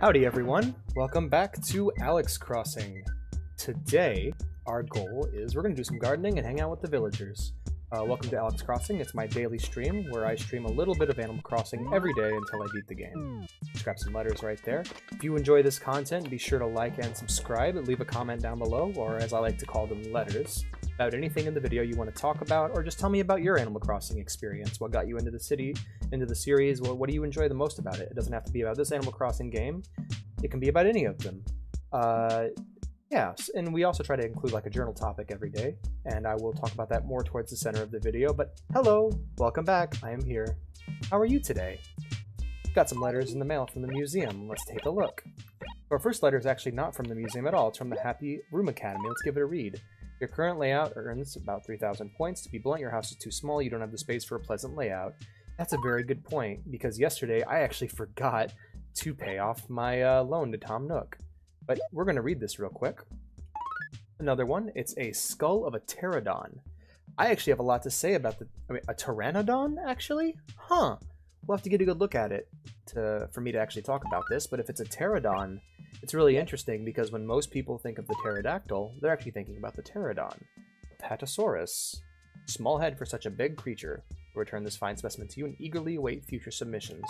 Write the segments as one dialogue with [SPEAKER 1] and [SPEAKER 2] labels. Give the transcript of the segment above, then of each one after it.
[SPEAKER 1] Howdy everyone, welcome back to Alex Crossing. Today, our goal is we're going to do some gardening and hang out with the villagers. Welcome to Alex Crossing. It's my daily stream where I stream a little bit of Animal Crossing every day until I beat the game. Just grab some letters right there. If you enjoy this content, be sure to like and subscribe. Leave a comment down below, or as I like to call them, letters, about anything in the video you want to talk about, or just tell me about your Animal Crossing experience. What got you into the city, into the series? What do you enjoy the most about it? It doesn't have to be about this Animal Crossing game. It can be about any of them. Yeah, and we also try to include like a journal topic every day, and I will talk about that more towards the center of the video. But hello, welcome back, I am here. How are you today? Got some letters in the mail from the museum. Let's take a look. Our first letter is actually not from the museum at all. It's from the Happy Room Academy. Let's give it a read. Your current layout earns about 3,000 points. To be blunt, your house is too small. You don't have the space for a pleasant layout. That's a very good point, because yesterday I actually forgot to pay off my loan to Tom Nook. But we're going to read this real quick. Another one, it's a skull of a pterodon. I actually have a lot to say about a pteranodon, actually? Huh. We'll have to get a good look at it for me to actually talk about this, but if it's a pterodon, it's really interesting because when most people think of the pterodactyl, they're actually thinking about the pterodon. Apatosaurus. Small head for such a big creature. We'll return this fine specimen to you and eagerly await future submissions.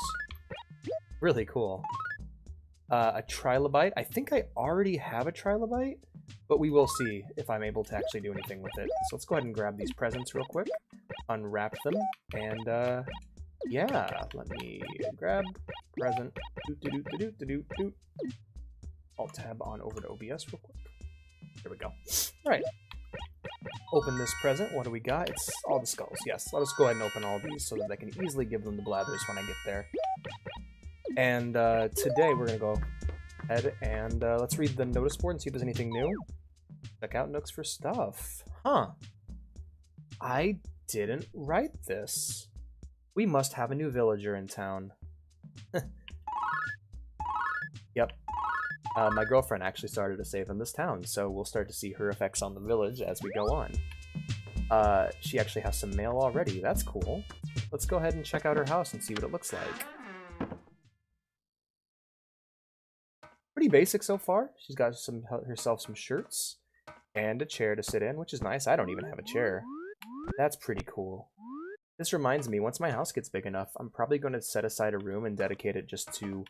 [SPEAKER 1] Really cool. A trilobite. I think I already have a trilobite, but we will see if I'm able to actually do anything with it. So let's go ahead and grab these presents real quick, unwrap them, and yeah, let me grab present. Alt tab on over to OBS real quick. There we go. All right. Open this present. What do we got? It's all the skulls. Yes, let us go ahead and open all these so that I can easily give them the blathers when I get there. And today we're going to go ahead and let's read the notice board and see if there's anything new. Check out Nooks for stuff. Huh. I didn't write this. We must have a new villager in town. Yep. My girlfriend actually started a save in this town, so we'll start to see her effects on the village as we go on. She actually has some mail already. That's cool. Let's go ahead and check out her house and see what it looks like. Pretty basic so far. She's got herself some shirts and a chair to sit in, which is nice. I don't even have a chair. That's pretty cool. This reminds me, once my house gets big enough, I'm probably going to set aside a room and dedicate it just to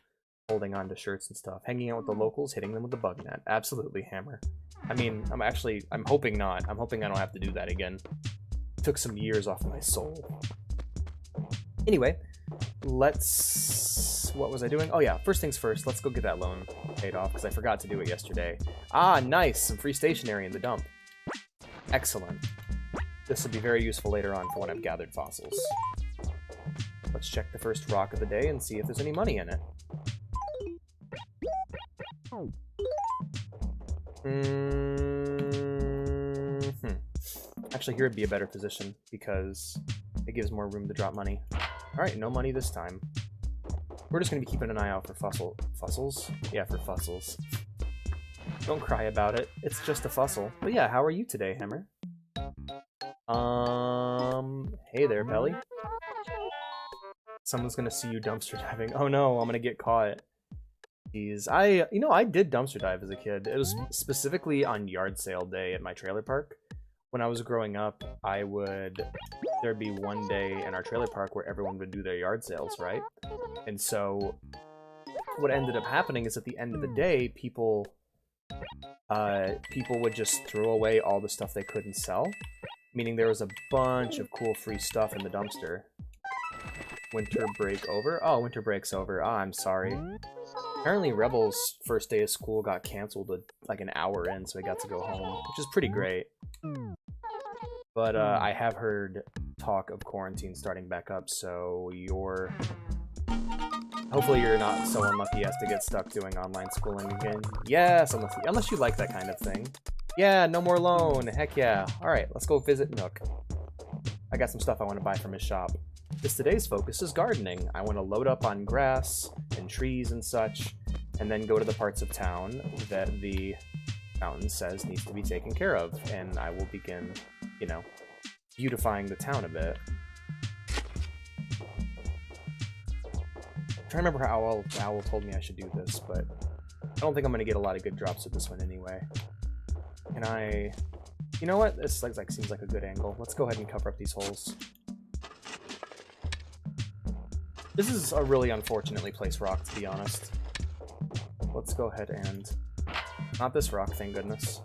[SPEAKER 1] holding on to shirts and stuff. Hanging out with the locals, hitting them with the bug net. Absolutely, Hammer. I mean, I'm hoping not. I'm hoping I don't have to do that again. It took some years off my soul. Anyway, what was I doing? Oh yeah, first things first, let's go get that loan paid off, because I forgot to do it yesterday. Ah, nice! Some free stationery in the dump. Excellent. This will be very useful later on for when I've gathered fossils. Let's check the first rock of the day and see if there's any money in it. Actually, here would be a better position, because it gives more room to drop money. Alright, no money this time. We're just going to be keeping an eye out for fossils? Yeah, for fossils. Don't cry about it. It's just a fossil. But yeah, how are you today, Hammer? Hey there, Belly. Someone's going to see you dumpster diving. Oh no, I'm going to get caught. Jeez. I did dumpster dive as a kid. It was specifically on yard sale day at my trailer park. When I was growing up, there'd be one day in our trailer park where everyone would do their yard sales, right? And so what ended up happening is at the end of the day, people would just throw away all the stuff they couldn't sell, meaning there was a bunch of cool free stuff in the dumpster. Winter break over? Oh, winter break's over. Ah, I'm sorry. Apparently Rebel's first day of school got canceled like an hour in, so he got to go home, which is pretty great. But I have heard talk of quarantine starting back up, so hopefully you're not so unlucky as to get stuck doing online schooling again. Yes, unless you like that kind of thing. Yeah, no more loan. Heck yeah. Alright, let's go visit Nook. I got some stuff I want to buy from his shop. Because today's focus is gardening. I want to load up on grass and trees and such, and then go to the parts of town that the mountain says needs to be taken care of, and I will begin, beautifying the town a bit. to remember how Owl told me I should do this, but I don't think I'm gonna get a lot of good drops with this one anyway. Can I... You know what? This like seems like a good angle. Let's go ahead and cover up these holes. This is a really unfortunately placed rock, to be honest. Let's go ahead and... Not this rock, thank goodness.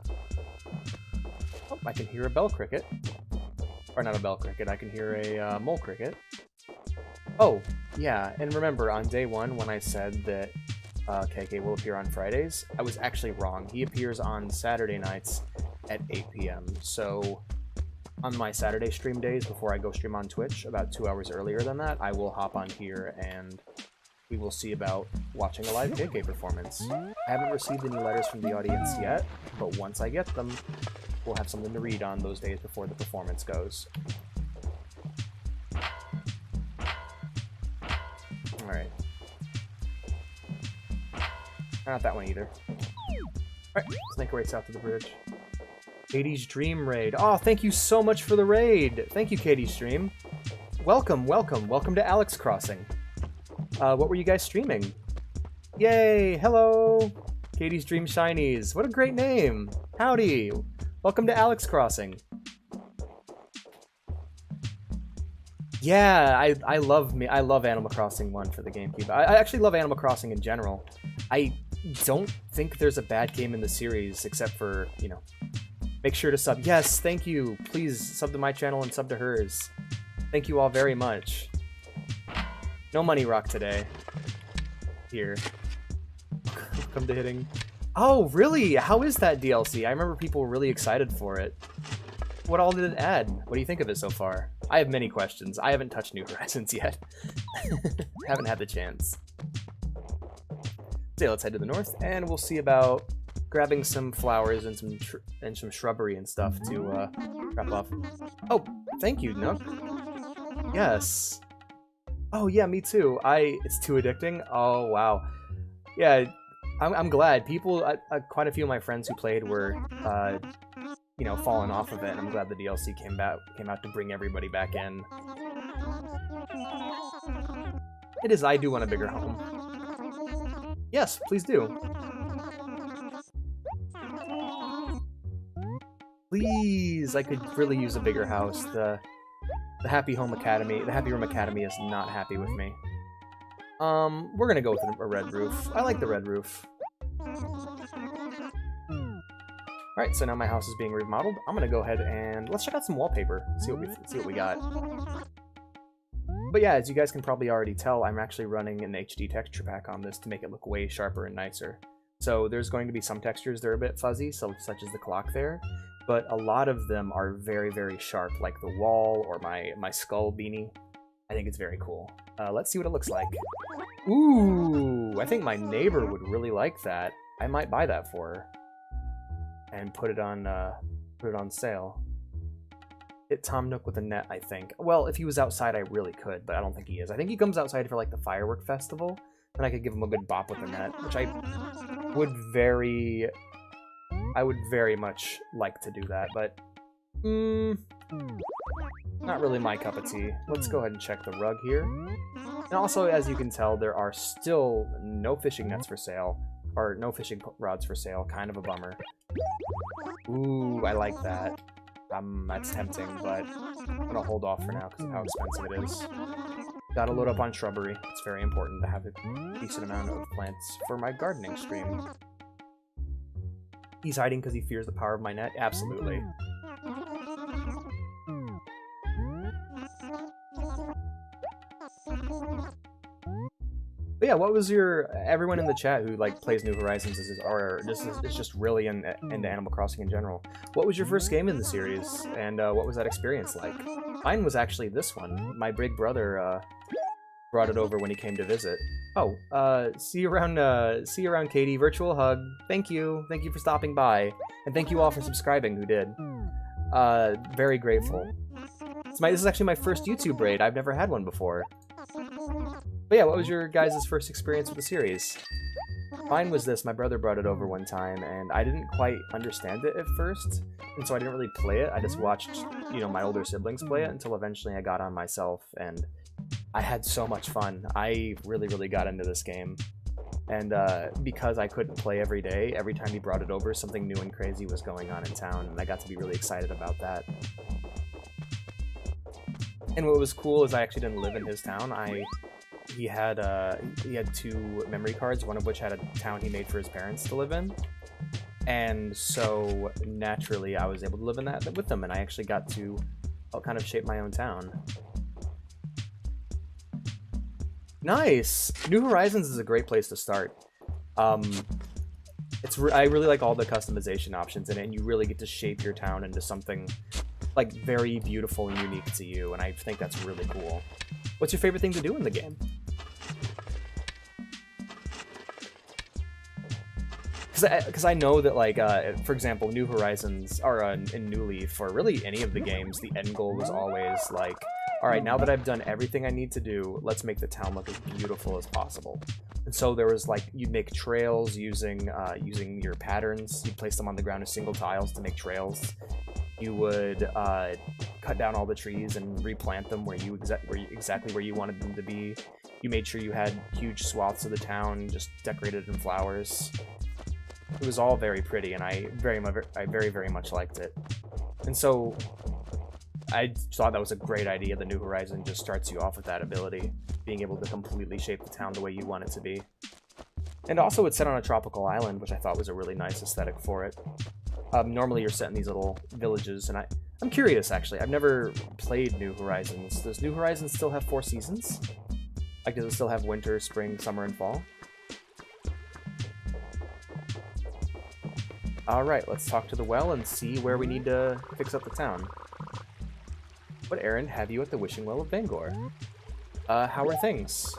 [SPEAKER 1] Oh, I can hear a bell cricket. Or not a bell cricket, I can hear a mole cricket. Oh, yeah, and remember, on day 1, when I said that KK will appear on Fridays, I was actually wrong. He appears on Saturday nights at 8 p.m. So, on my Saturday stream days, before I go stream on Twitch, about 2 hours earlier than that, I will hop on here and we will see about watching a live KK performance. I haven't received any letters from the audience yet, but once I get them, we'll have something to read on those days before the performance goes. Alright. Not that one either. Alright, let's make our way south to the bridge. Katie's Dream Raid. Oh, thank you so much for the raid! Thank you, Katie's Dream. Welcome, welcome, welcome to Alex Crossing. What were you guys streaming? Yay! Hello! Katie's Dream Shinies. What a great name! Howdy! Welcome to Alex Crossing. Yeah, I love Animal Crossing 1 for the GameCube. I actually love Animal Crossing in general. I don't think there's a bad game in the series except for, you know, make sure to sub. Yes, thank you. Please sub to my channel and sub to hers. Thank you all very much. No money rock today. Here. Come to hitting. Oh, really? How is that DLC? I remember people were really excited for it. What all did it add? What do you think of it so far? I have many questions. I haven't touched New Horizons yet. Haven't had the chance. So let's head to the north, and we'll see about grabbing some flowers and some shrubbery and stuff to wrap off. Oh, thank you, Nook. Yes. Oh yeah, me too. It's too addicting. Oh wow. Yeah, I'm glad people. Quite a few of my friends who played were, you know, falling off of it, and I'm glad the DLC came out to bring everybody back in. It is. I do want a bigger home. Yes, please do. Please, I could really use a bigger house. The Happy Room Academy is not happy with me. We're gonna go with a red roof. I like the red roof. Alright, so now my house is being remodeled. I'm gonna go ahead and let's check out some wallpaper. See what we got. But yeah, as you guys can probably already tell, I'm actually running an HD texture pack on this to make it look way sharper and nicer. So there's going to be some textures that are a bit fuzzy, such as the clock there, but a lot of them are very, very sharp, like the wall or my skull beanie. I think it's very cool. Let's see what it looks like. Ooh, I think my neighbor would really like that. I might buy that for her and put it on sale. Hit Tom Nook with a net, I think. Well, if he was outside, I really could, but I don't think he is. I think he comes outside for like the firework festival, and I could give him a good bop with a net, which I would very much like to do that, but not really my cup of tea. Let's go ahead and check the rug here. And also, as you can tell, there are still no fishing nets for sale, or no fishing rods for sale. Kind of a bummer. Ooh, I like that. That's tempting, but I'm gonna hold off for now because of how expensive it is. Gotta load up on shrubbery. It's very important to have a decent amount of plants for my gardening stream. He's hiding because he fears the power of my net? Absolutely. But yeah, what was everyone in the chat who like plays New Horizons is just really into Animal Crossing in general? What was your first game in the series, and what was that experience like? Mine was actually this one. My big brother brought it over when he came to visit. Oh, see you around, Katie. Virtual hug. Thank you for stopping by, and thank you all for subscribing who did. Very grateful. This is actually my first YouTube raid. I've never had one before. But yeah, what was your guys' first experience with the series? Mine was this. My brother brought it over one time, and I didn't quite understand it at first, and so I didn't really play it. I just watched, you know, my older siblings play it until eventually I got on myself, and I had so much fun. I really got into this game. And because I couldn't play every day, every time he brought it over, something new and crazy was going on in town, and I got to be really excited about that. And what was cool is I actually didn't live in his town. He had 2 memory cards, one of which had a town he made for his parents to live in. And so naturally I was able to live in that with them, and I actually got to kind of shape my own town. Nice! New Horizons is a great place to start. I really like all the customization options in it, and you really get to shape your town into something like very beautiful and unique to you, and I think that's really cool. What's your favorite thing to do in the game? Because I know that, like, for example, New Horizons, or in New Leaf, or really any of the games, the end goal was always like, alright, now that I've done everything I need to do, let's make the town look as beautiful as possible. And so there was, like, you'd make trails using your patterns. You'd place them on the ground as single tiles to make trails. You would cut down all the trees and replant them exactly where you wanted them to be. You made sure you had huge swaths of the town just decorated in flowers. It was all very pretty, and I very much liked it. And so I thought that was a great idea. The New Horizon just starts you off with that ability, being able to completely shape the town the way you want it to be. And also it's set on a tropical island, which I thought was a really nice aesthetic for it. Normally you're set in these little villages, and I'm curious, actually. I've never played New Horizons. Does New Horizons still have 4 seasons? Like, does it still have winter, spring, summer, and fall? Alright, let's talk to the well and see where we need to fix up the town. What errand have you at the Wishing Well of Bangor? How are things?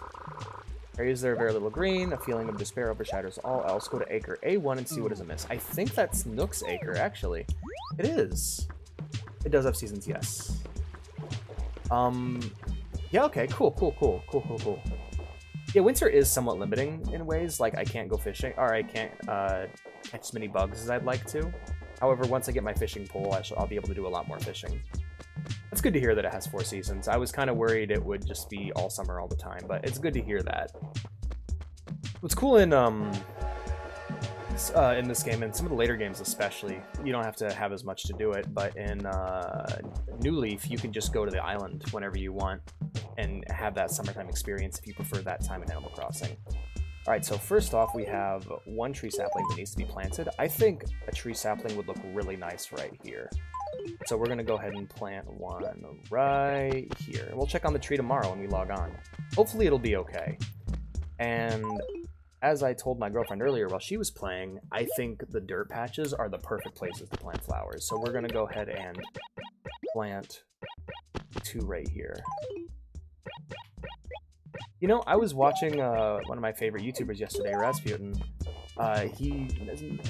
[SPEAKER 1] Areas there are very little green, a feeling of despair overshadows all else. Go to Acre A1 and see what is amiss. I think that's Nook's Acre, actually. It is. It does have seasons, yes. Yeah, okay, cool. Yeah, winter is somewhat limiting in ways, like I can't go fishing, or I can't catch as many bugs as I'd like to. However, once I get my fishing pole, I'll be able to do a lot more fishing. It's good to hear that it has 4 seasons. I was kind of worried it would just be all summer all the time, but it's good to hear that. What's cool in this game, and some of the later games especially, you don't have to have as much to do it, but in New Leaf, you can just go to the island whenever you want and have that summertime experience if you prefer that time in Animal Crossing. Alright, so first off, we have 1 tree sapling that needs to be planted. I think a tree sapling would look really nice right here. So we're going to go ahead and plant one right here. We'll check on the tree tomorrow when we log on. Hopefully it'll be okay. And as I told my girlfriend earlier while she was playing, I think the dirt patches are the perfect places to plant flowers. So we're going to go ahead and plant 2 right here. You know, I was watching one of my favorite YouTubers yesterday, Rasputin. He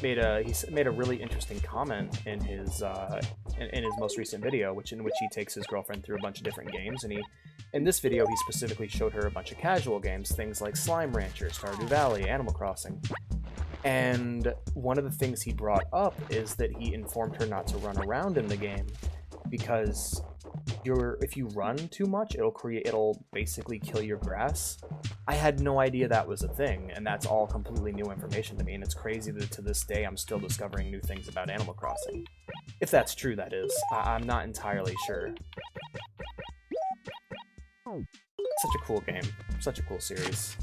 [SPEAKER 1] made a really interesting comment in his most recent video, in which he takes his girlfriend through a bunch of different games, and in this video he specifically showed her a bunch of casual games, things like Slime Rancher, Stardew Valley, Animal Crossing. And one of the things he brought up is that he informed her not to run around in the game because if you run too much, it'll basically kill your grass. I had no idea that was a thing, and that's all completely new information to me, and it's crazy that to this day I'm still discovering new things about Animal Crossing. If that's true, that is. I'm not entirely sure. Such a cool game. Such a cool series.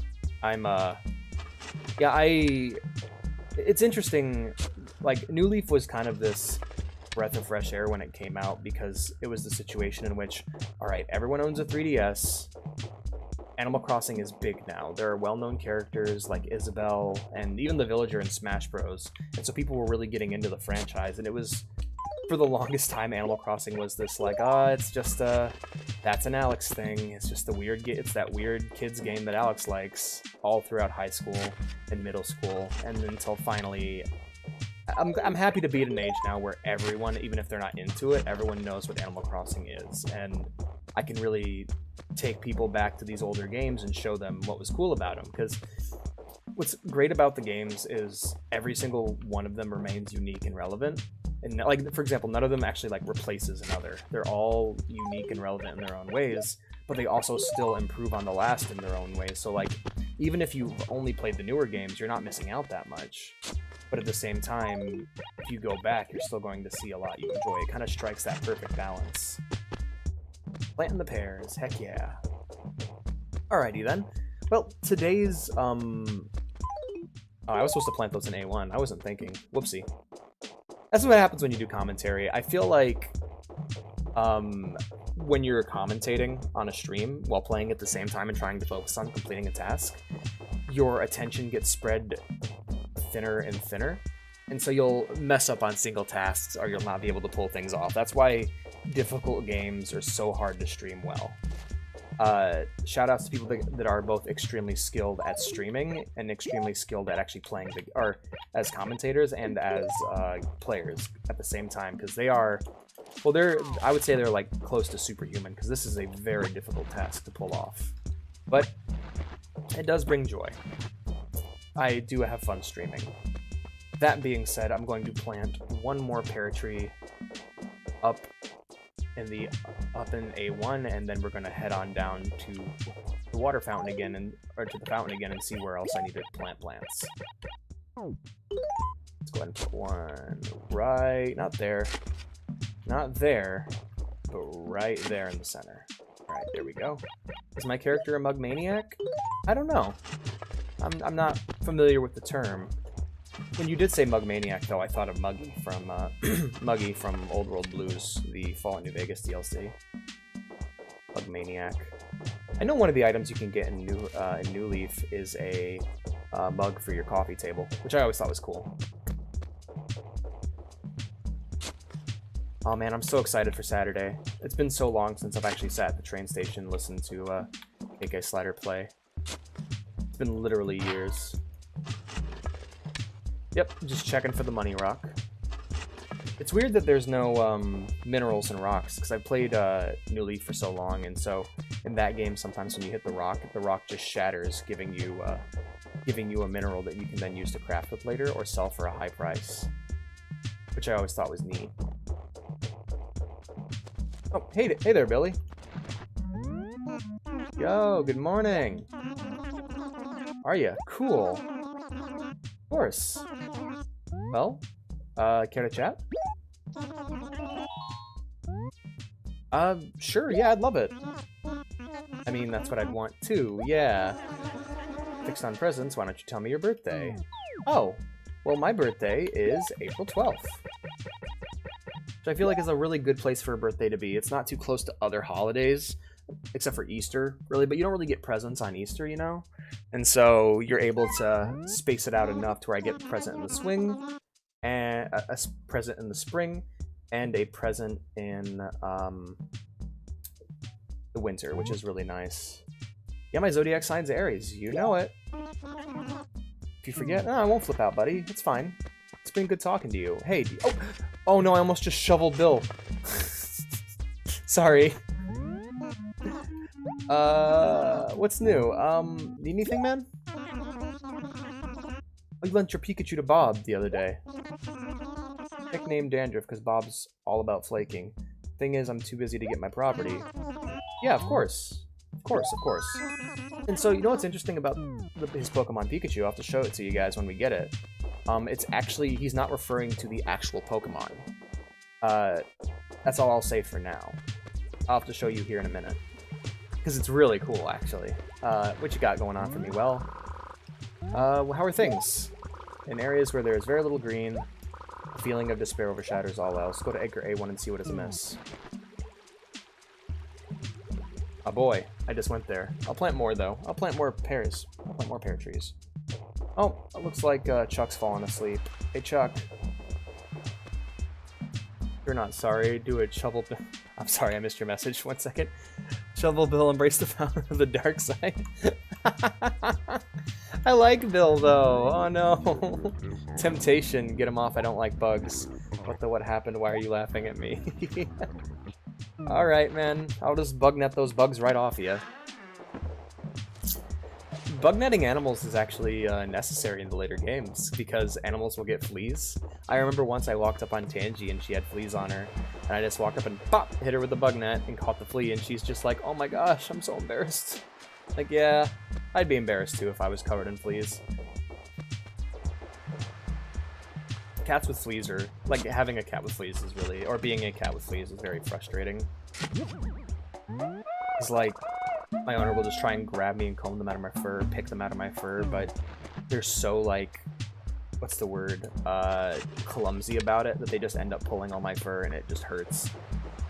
[SPEAKER 1] It's interesting, like, New Leaf was kind of this breath of fresh air when it came out because it was the situation in which, alright, everyone owns a 3DS, Animal Crossing is big now, there are well-known characters like Isabelle, and even the villager in Smash Bros, and so people were really getting into the franchise, and it was, for the longest time, Animal Crossing was this like, it's just that's an Alex thing, it's just it's that weird kids game that Alex likes, all throughout high school and middle school, and until finally I'm happy to be at an age now where everyone, even if they're not into it, everyone knows what Animal Crossing is, and I can really take people back to these older games and show them what was cool about them, because what's great about the games is every single one of them remains unique and relevant, and, like, for example, none of them actually, like, replaces another. They're all unique and relevant in their own ways, but they also still improve on the last in their own ways. So like, even if you've only played the newer games, you're not missing out that much. But at the same time, if you go back, you're still going to see a lot you enjoy. It kind of strikes that perfect balance. Planting the pears, heck yeah. Alrighty then. Well, today's, oh, I was supposed to plant those in A1. I wasn't thinking. Whoopsie. That's what happens when you do commentary. I feel like, when you're commentating on a stream while playing at the same time and trying to focus on completing a task, your attention gets spread thinner and thinner, and so you'll mess up on single tasks or you'll not be able to pull things off. That's why difficult games are so hard to stream well. Shout outs to people that are both extremely skilled at streaming and extremely skilled at actually playing or as commentators and as players at the same time, because they are, well, I would say they're like close to superhuman, because this is a very difficult task to pull off, but it does bring joy. I do have fun streaming. That being said, I'm going to plant one more pear tree up in A1, and then we're going to head on down to the water fountain again, or to the fountain again, and see where else I need to plant plants. Let's go ahead and put one right, not there, but right there in the center. All right, there we go. Is my character a mug maniac? I don't know. I'm not familiar with the term. When you did say Mug Maniac, though, I thought of Muggy from Muggy from Old World Blues, the Fallout New Vegas DLC. Mug Maniac. I know one of the items you can get in New Leaf is a mug for your coffee table, which I always thought was cool. Oh man, I'm so excited for Saturday. It's been so long since I've actually sat at the train station and listened to AK Slider play. It's been literally years. Yep, just checking for the money rock. It's weird that there's no minerals and rocks, because I've played New Leaf for so long, and so in that game, sometimes when you hit the rock just shatters, giving you a mineral that you can then use to craft with later or sell for a high price, which I always thought was neat. Oh, hey there, Billy. Yo, good morning. Are ya? Cool. Of course. Well, care to chat? Sure, yeah, I'd love it. I mean, that's what I'd want too, yeah. Fixed on presents, why don't you tell me your birthday? Oh, well, my birthday is April 12th. Which I feel like is a really good place for a birthday to be. It's not too close to other holidays, except for Easter, really, but you don't really get presents on Easter, you know? And so you're able to space it out enough to where I get a present in the swing, and a present in the spring, and a present in the winter, which is really nice. Yeah, my zodiac sign's Aries. You know it. If you forget, I won't flip out, buddy. It's fine. It's been good talking to you. Hey, oh no, I almost just shoveled Bill. Sorry. What's new? Need anything, man? Oh, you lent your Pikachu to Bob the other day. Nickname Dandruff, because Bob's all about flaking. Thing is, I'm too busy to get my property. Yeah, of course. Of course. And so, you know what's interesting about his Pokemon Pikachu? I'll have to show it to you guys when we get it. It's actually, he's not referring to the actual Pokemon. That's all I'll say for now. I'll have to show you here in a minute. Because it's really cool, actually. What you got going on for me? Well, how are things? In areas where there is very little green, the feeling of despair overshadows all else. Go to Edgar A1 and see what is amiss. Oh boy, I just went there. I'll plant more, though. I'll plant more pears. I'll plant more pear trees. Oh, it looks like Chuck's falling asleep. Hey, Chuck. You're not sorry. Do it, Shovel Bill. I'm sorry, I missed your message. 1 second. Shovel Bill, embrace the power of the dark side. I like Bill, though. Oh, no. Temptation. Get him off. I don't like bugs. What happened? Why are you laughing at me? Alright, man. I'll just bug net those bugs right off you. bug netting animals is actually necessary in the later games because animals will get fleas. I remember once I walked up on Tangy and she had fleas on her, and I just walked up and pop, hit her with the bug net and caught the flea, and she's just like, oh my gosh, I'm so embarrassed. Like, yeah, I'd be embarrassed too if I was covered in fleas. Cats with fleas are, like, having a cat with fleas is really, or being a cat with fleas is very frustrating. It's like, my owner will just try and grab me and comb them out of my fur, pick them out of my fur, but they're so, like, what's the word, clumsy about it that they just end up pulling all my fur and it just hurts.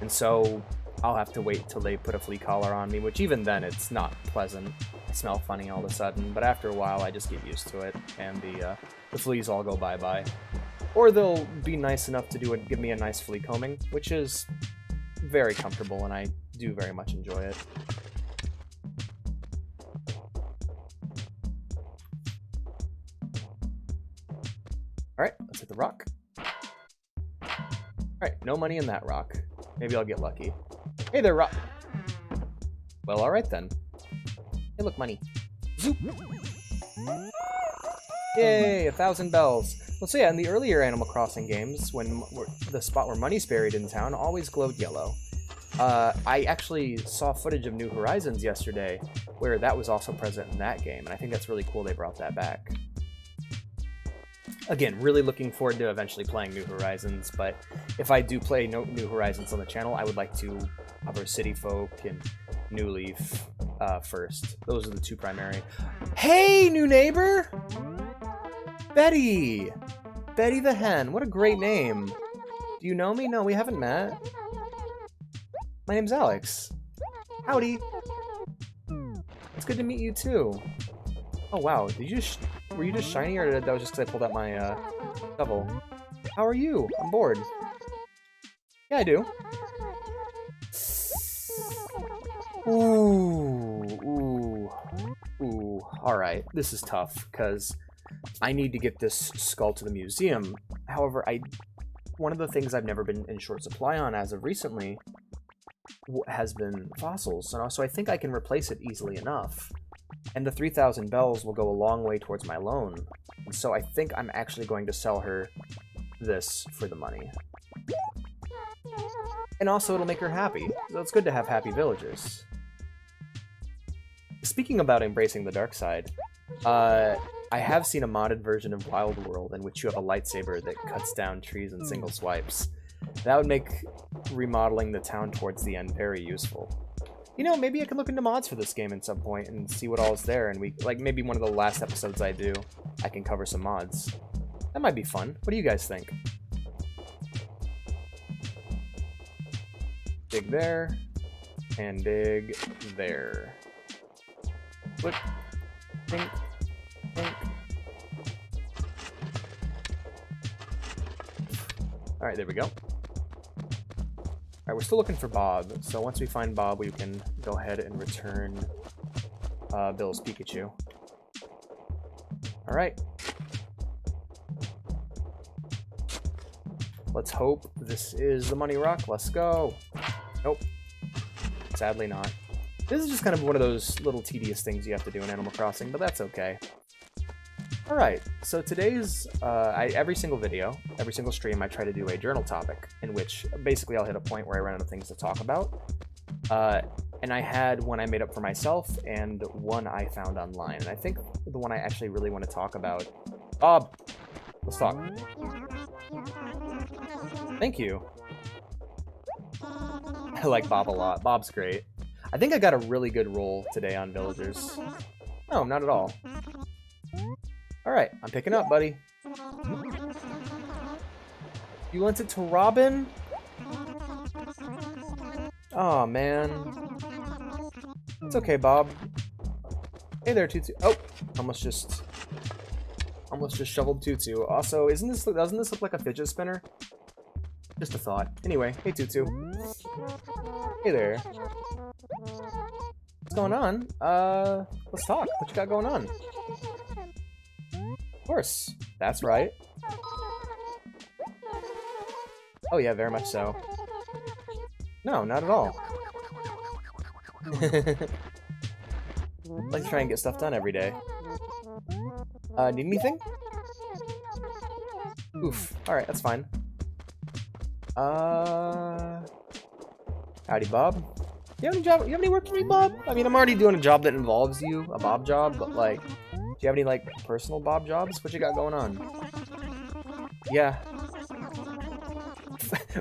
[SPEAKER 1] And so I'll have to wait till they put a flea collar on me, which even then it's not pleasant. I smell funny all of a sudden, but after a while I just get used to it and the fleas all go bye-bye. Or they'll be nice enough to give me a nice flea combing, which is very comfortable and I do very much enjoy it. Alright, let's hit the rock. Alright, no money in that rock. Maybe I'll get lucky. Hey there, rock! Well, alright then. Hey, look, money. Zoop! Yay, 1,000 bells. Well, so yeah, in the earlier Animal Crossing games, when the spot where money's buried in town always glowed yellow. I actually saw footage of New Horizons yesterday, where that was also present in that game, and I think that's really cool they brought that back. Again, really looking forward to eventually playing New Horizons, but if I do play New Horizons on the channel, I would like to cover City Folk and New Leaf first. Those are the two primary. Hey, new neighbor! Betty! Betty the Hen, what a great name. Do you know me? No, we haven't met. My name's Alex. Howdy. It's good to meet you too. Oh wow, were you just shiny, or that was just because I pulled out my shovel? How are you? I'm bored. Yeah, I do. Ooh. Alright, this is tough, because I need to get this skull to the museum. However, one of the things I've never been in short supply on as of recently has been fossils, so I think I can replace it easily enough. And the 3,000 bells will go a long way towards my loan. So I think I'm actually going to sell her this for the money. And also it'll make her happy. So it's good to have happy villagers. Speaking about embracing the dark side, I have seen a modded version of Wild World in which you have a lightsaber that cuts down trees in single swipes. That would make remodeling the town towards the end very useful. You know, maybe I can look into mods for this game at some point and see what all is there, and maybe one of the last episodes I do, I can cover some mods. That might be fun. What do you guys think? Dig there, and dig there. Flip, think, think. Alright, there we go. Alright, we're still looking for Bob, so once we find Bob, we can go ahead and return Bill's Pikachu. Alright. Let's hope this is the money rock. Let's go. Nope. Sadly not. This is just kind of one of those little tedious things you have to do in Animal Crossing, but that's okay. Alright, so today's, every single video, every single stream, I try to do a journal topic, in which basically I'll hit a point where I run out of things to talk about. And I had one I made up for myself, and one I found online. And I think the one I actually really want to talk about... Bob! Let's talk. Thank you. I like Bob a lot. Bob's great. I think I got a really good roll today on villagers. No, not at all. Alright, I'm picking up, buddy. You lent it to Robin? Aw, man. It's okay, Bob. Hey there, Tutu. Oh, almost just shoveled Tutu. Also, doesn't this look like a fidget spinner? Just a thought. Anyway, hey Tutu. Hey there. What's going on? Let's talk. What you got going on? Of course. That's right. Oh yeah, very much so. No, not at all. I like to try and get stuff done every day. Need anything? Oof. Alright, that's fine. Howdy, Bob. You have any work for me, Bob? I mean, I'm already doing a job that involves you, a Bob job, but like, do you have any like personal Bob jobs? What you got going on? Yeah.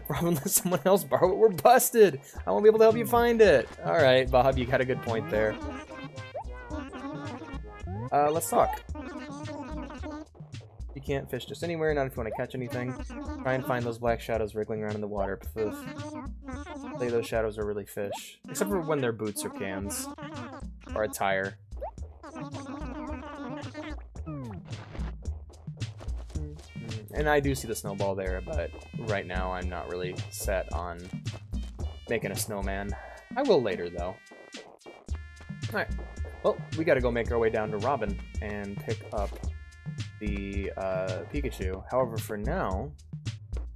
[SPEAKER 1] Robin, let someone else borrow it. We're busted. I won't be able to help you find it. All right, Bob, you got a good point there. Let's talk. You can't fish just anywhere, not if you want to catch anything. Try and find those black shadows wriggling around in the water. Poof. I think those shadows are really fish. Except for when they're boots or cans. Or a tire. And I do see the snowball there, but right now I'm not really set on making a snowman. I will later, though. Alright. Well, we gotta go make our way down to Robin and pick up the Pikachu. However, for now,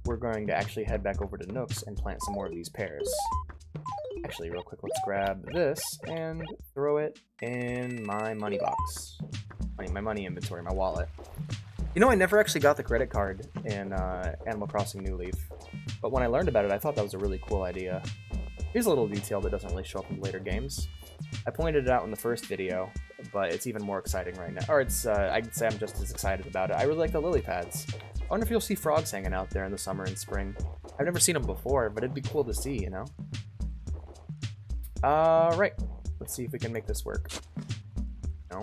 [SPEAKER 1] we're going to actually head back over to Nook's and plant some more of these pears. Actually, real quick, let's grab this and throw it in my money box. My money inventory, my wallet. You know, I never actually got the credit card in Animal Crossing New Leaf, but when I learned about it, I thought that was a really cool idea. Here's a little detail that doesn't really show up in later games. I pointed it out in the first video, but it's even more exciting right now. Or it's, I'd say I'm just as excited about it. I really like the lily pads. I wonder if you'll see frogs hanging out there in the summer and spring. I've never seen them before, but it'd be cool to see, you know? Right. Let's see if we can make this work. No.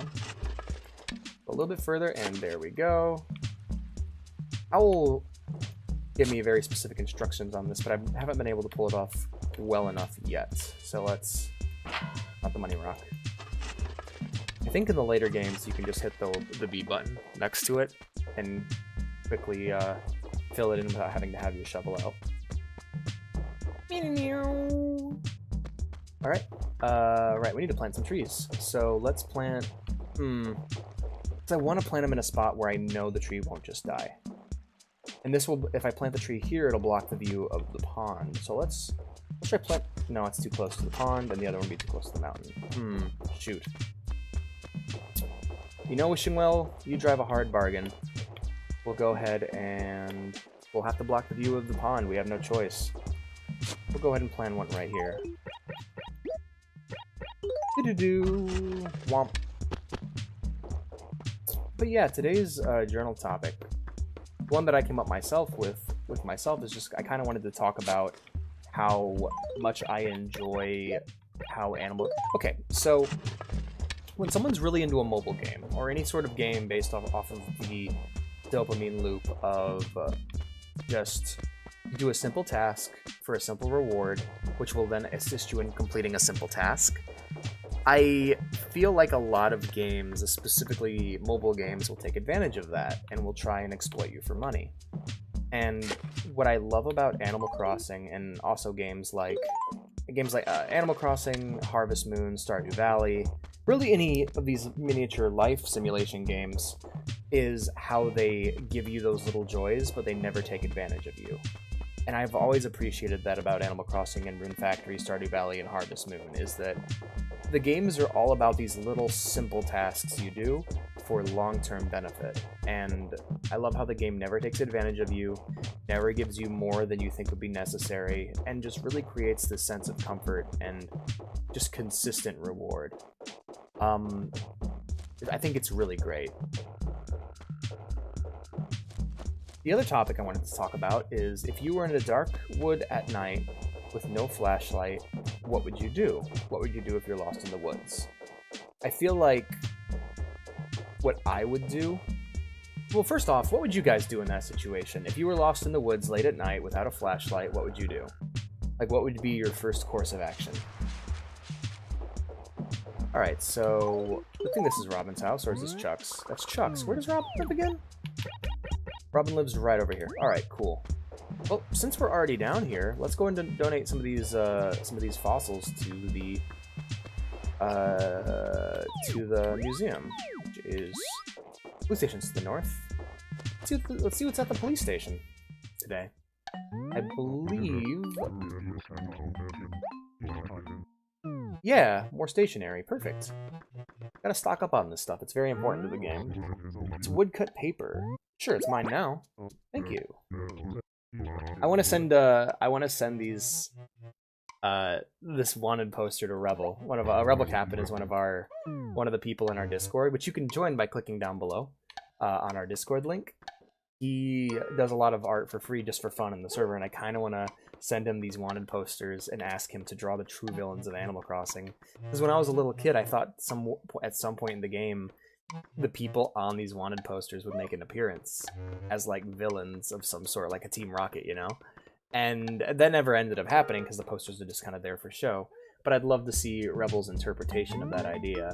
[SPEAKER 1] A little bit further, and there we go. Owl give me very specific instructions on this, but I haven't been able to pull it off well enough yet. So let's... Not the money rock. I think in the later games you can just hit the B button next to it and quickly fill it in without having to have your shovel out. Alright. Right, we need to plant some trees. So let's plant... I want to plant them in a spot where I know the tree won't just die. And this will, if I plant the tree here, it'll block the view of the pond. So let's try plant... No, it's too close to the pond, and the other one would be too close to the mountain. Shoot. You know, Wishing Well, you drive a hard bargain. We'll go ahead and we'll have to block the view of the pond. We have no choice. We'll go ahead and plant one right here. Do-do-do. Womp. But yeah, today's journal topic, one that I came up with myself, is just I kind of wanted to talk about how much I enjoy how animal... Okay, so when someone's really into a mobile game, or any sort of game based off of the dopamine loop of just do a simple task for a simple reward, which will then assist you in completing a simple task, I feel like a lot of games, specifically mobile games, will take advantage of that and will try and exploit you for money. And what I love about Animal Crossing, and also games like Animal Crossing, Harvest Moon, Stardew Valley, really any of these miniature life simulation games, is how they give you those little joys, but they never take advantage of you. And I've always appreciated that about Animal Crossing and Rune Factory, Stardew Valley, and Harvest Moon, is that the games are all about these little simple tasks you do for long-term benefit. And I love how the game never takes advantage of you, never gives you more than you think would be necessary, and just really creates this sense of comfort and just consistent reward. I think it's really great. The other topic I wanted to talk about is if you were in a dark wood at night with no flashlight, what would you do? What would you do if you're lost in the woods? I feel like what I would do... Well, first off, what would you guys do in that situation? If you were lost in the woods late at night without a flashlight, what would you do? Like, what would be your first course of action? Alright, so... I think this is Robin's house, or is this Chuck's? That's Chuck's. Where does Robin live again? Robin lives right over here. Alright, cool. Well, since we're already down here, let's go and donate some of these fossils to the museum, which is police station's to the north. Let's see what's at the police station today. I believe... Yeah, more stationery. Perfect. Gotta stock up on this stuff. It's very important to the game. It's woodcut paper. Sure, it's mine now. Thank you. I want to send these this wanted poster to Rebel. Rebel Captain is one of the people in our Discord, which you can join by clicking down below on our Discord link. He does a lot of art for free just for fun in the server, and I kind of want to send him these wanted posters and ask him to draw the true villains of Animal Crossing. Because when I was a little kid, I thought at some point in the game, the people on these wanted posters would make an appearance as like villains of some sort, like a Team Rocket, you know? And that never ended up happening because the posters are just kind of there for show. But I'd love to see Rebel's interpretation of that idea.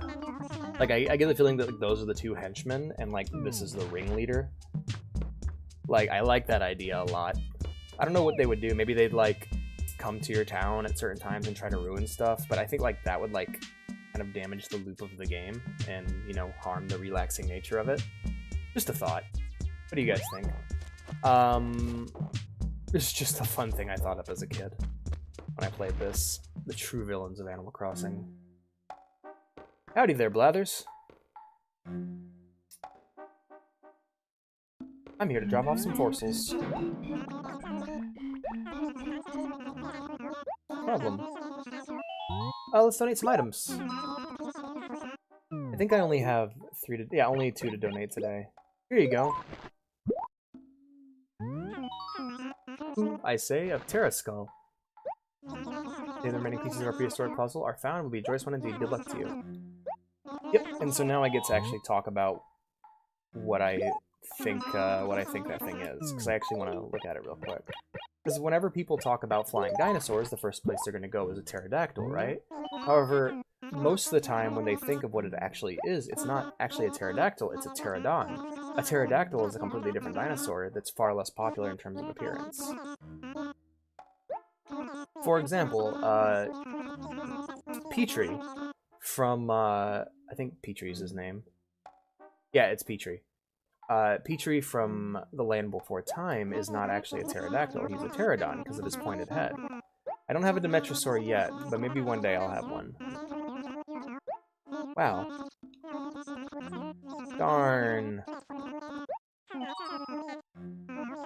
[SPEAKER 1] Like, I get the feeling that like, those are the two henchmen, and like this is the ringleader. Like, I like that idea a lot. I don't know what they would do. Maybe they'd like come to your town at certain times and try to ruin stuff. But I think like that would like kind of damage the loop of the game and, you know, harm the relaxing nature of it. Just a thought. What do you guys think? It's just a fun thing I thought of as a kid when I played this. The true villains of Animal Crossing. Howdy there, Blathers. I'm here to drop off some fossils. Problem. Let's donate some items. I think I only have only 2 to donate today. Here you go. Ooh, I say of Terra Skull. The remaining pieces of our prehistoric puzzle are found. Will be a joyous one indeed. Good luck to you. Yep. And so now I get to actually talk about what I think that thing is, because I actually want to look at it real quick. Because whenever people talk about flying dinosaurs, the first place they're going to go is a pterodactyl, right? However, most of the time when they think of what it actually is, it's not actually a pterodactyl, it's a pterodon. A pterodactyl is a completely different dinosaur that's far less popular in terms of appearance. For example, Petrie from, I think Petrie's his name. Yeah, it's Petrie. Petrie from The Land Before Time is not actually a pterodactyl, he's a pterodon because of his pointed head. I don't have a Dimetrosaur yet, but maybe one day I'll have one. Wow. Darn.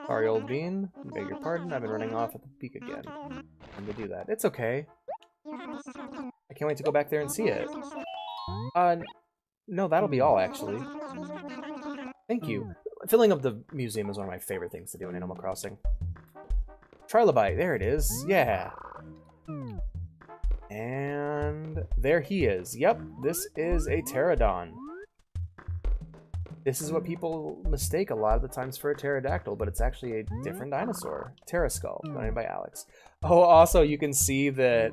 [SPEAKER 1] Sorry, old bean. Beg your pardon, I've been running off at the peak again. I'm gonna do that. It's okay. I can't wait to go back there and see it. No, that'll be all, actually. Thank you. Filling up the museum is one of my favorite things to do in Animal Crossing. Trilobite, there it is. Yeah. And there he is. Yep, this is a pterodon. This is what people mistake a lot of the times for a pterodactyl, but it's actually a different dinosaur. Terra Skull, donated by Alex. Oh, also, you can see that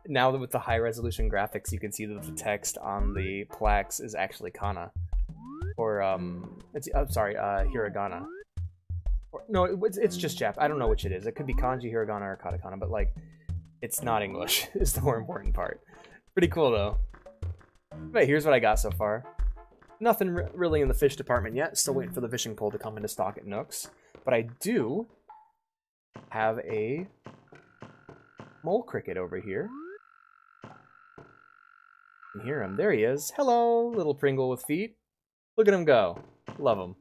[SPEAKER 1] now that with the high-resolution graphics, you can see that the text on the plaques is actually kana. Or, hiragana. Or, no, it's just Jap. I don't know which it is. It could be kanji, hiragana, or katakana, but, like, it's not English is the more important part. Pretty cool, though. But here's what I got so far. Nothing really in the fish department yet. Still waiting for the fishing pole to come into stock at Nooks. But I do have a mole cricket over here. You can hear him. There he is. Hello, little Pringle with feet. Look at him go. Love him.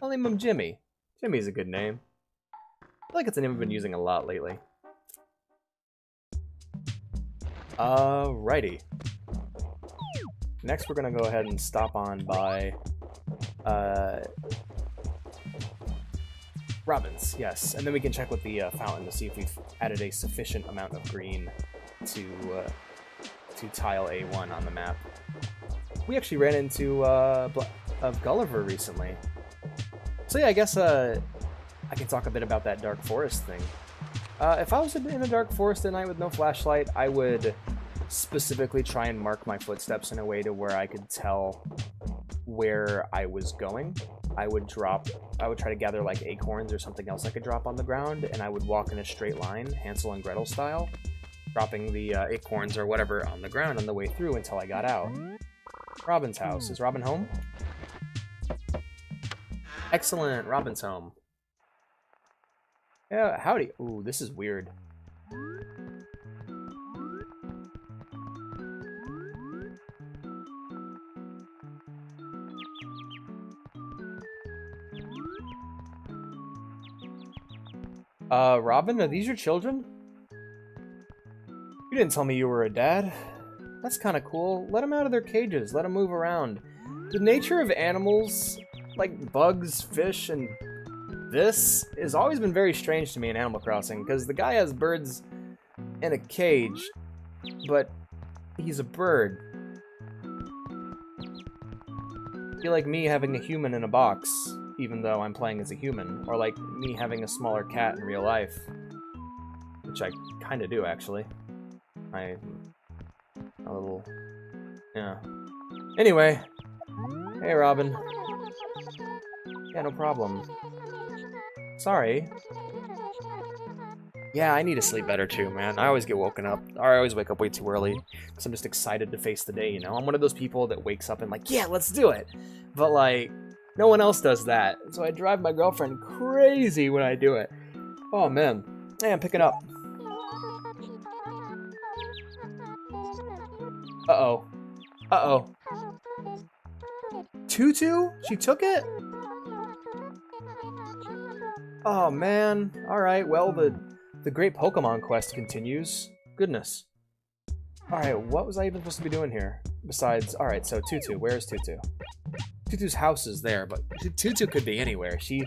[SPEAKER 1] I'll name him Jimmy. Jimmy's a good name. I feel like it's a name I've been using a lot lately. Alrighty. Next, we're going to go ahead and stop on by Robin's, yes. And then we can check with the fountain to see if we've added a sufficient amount of green to tile A1 on the map. We actually ran into Gulliver recently. So yeah, I guess I can talk a bit about that Dark Forest thing. If I was in a dark forest at night with no flashlight, I would specifically try and mark my footsteps in a way to where I could tell where I was going. I would try to gather like acorns or something else I could drop on the ground, and I would walk in a straight line, Hansel and Gretel style, dropping the acorns or whatever on the ground on the way through until I got out. Robin's house. Is Robin home? Excellent, Robin's home. Yeah, howdy. Ooh, this is weird. Robin, are these your children? You didn't tell me you were a dad. That's kind of cool. Let them out of their cages. Let them move around. The nature of animals, like bugs, fish, and this, has always been very strange to me in Animal Crossing, because the guy has birds in a cage, but he's a bird. I feel like me having a human in a box, even though I'm playing as a human, or like me having a smaller cat in real life, which I kind of do, actually. A little... yeah. Anyway. Hey, Robin. Yeah, no problem. Sorry. Yeah, I need to sleep better too, man. I always get woken up, or I always wake up way too early, because I'm just excited to face the day, you know? I'm one of those people that wakes up and like, yeah, let's do it! But like, no one else does that, so I drive my girlfriend crazy when I do it. Oh man. Hey, I'm picking up. Uh-oh. Uh-oh. Tutu? She took it? Oh man. Alright, well, the great Pokemon quest continues. Goodness. Alright, what was I even supposed to be doing here? Besides, alright, so Tutu. Where's Tutu? Tutu's house is there, but Tutu could be anywhere. She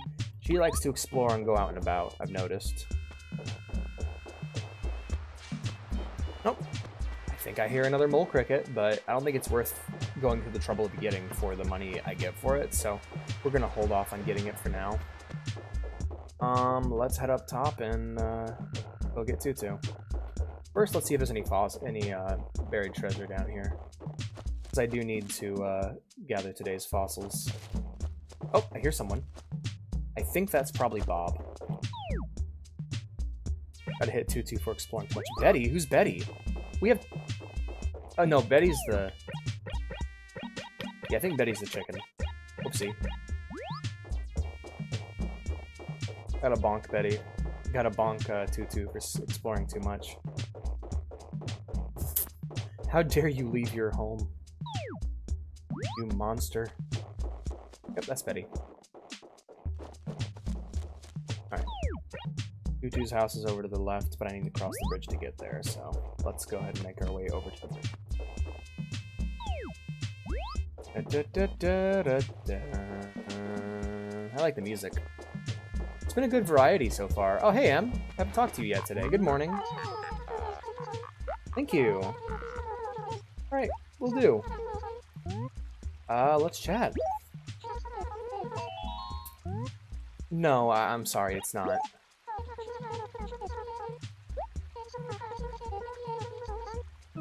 [SPEAKER 1] likes to explore and go out and about, I've noticed. Nope. I think I hear another mole cricket, but I don't think it's worth going through the trouble of getting for the money I get for it, so we're gonna hold off on getting it for now. Let's head up top and go get Tutu. First, let's see if there's any buried treasure down here, because I do need to gather today's fossils. Oh, I hear someone. I think that's probably Bob. Gotta hit Tutu for exploring too much. Betty? Who's Betty? We have... oh, no, Betty's the... yeah, I think Betty's the chicken. Oopsie. Gotta bonk Betty. Gotta bonk Tutu for exploring too much. How dare you leave your home? You monster. Yep, that's Betty. Alright. Tutu's house is over to the left, but I need to cross the bridge to get there, so let's go ahead and make our way over to the bridge. I like the music. It's been a good variety so far. Oh, hey, Em. Haven't talked to you yet today. Good morning. Thank you. Alright, we'll do. Let's chat. No, I'm sorry, it's not.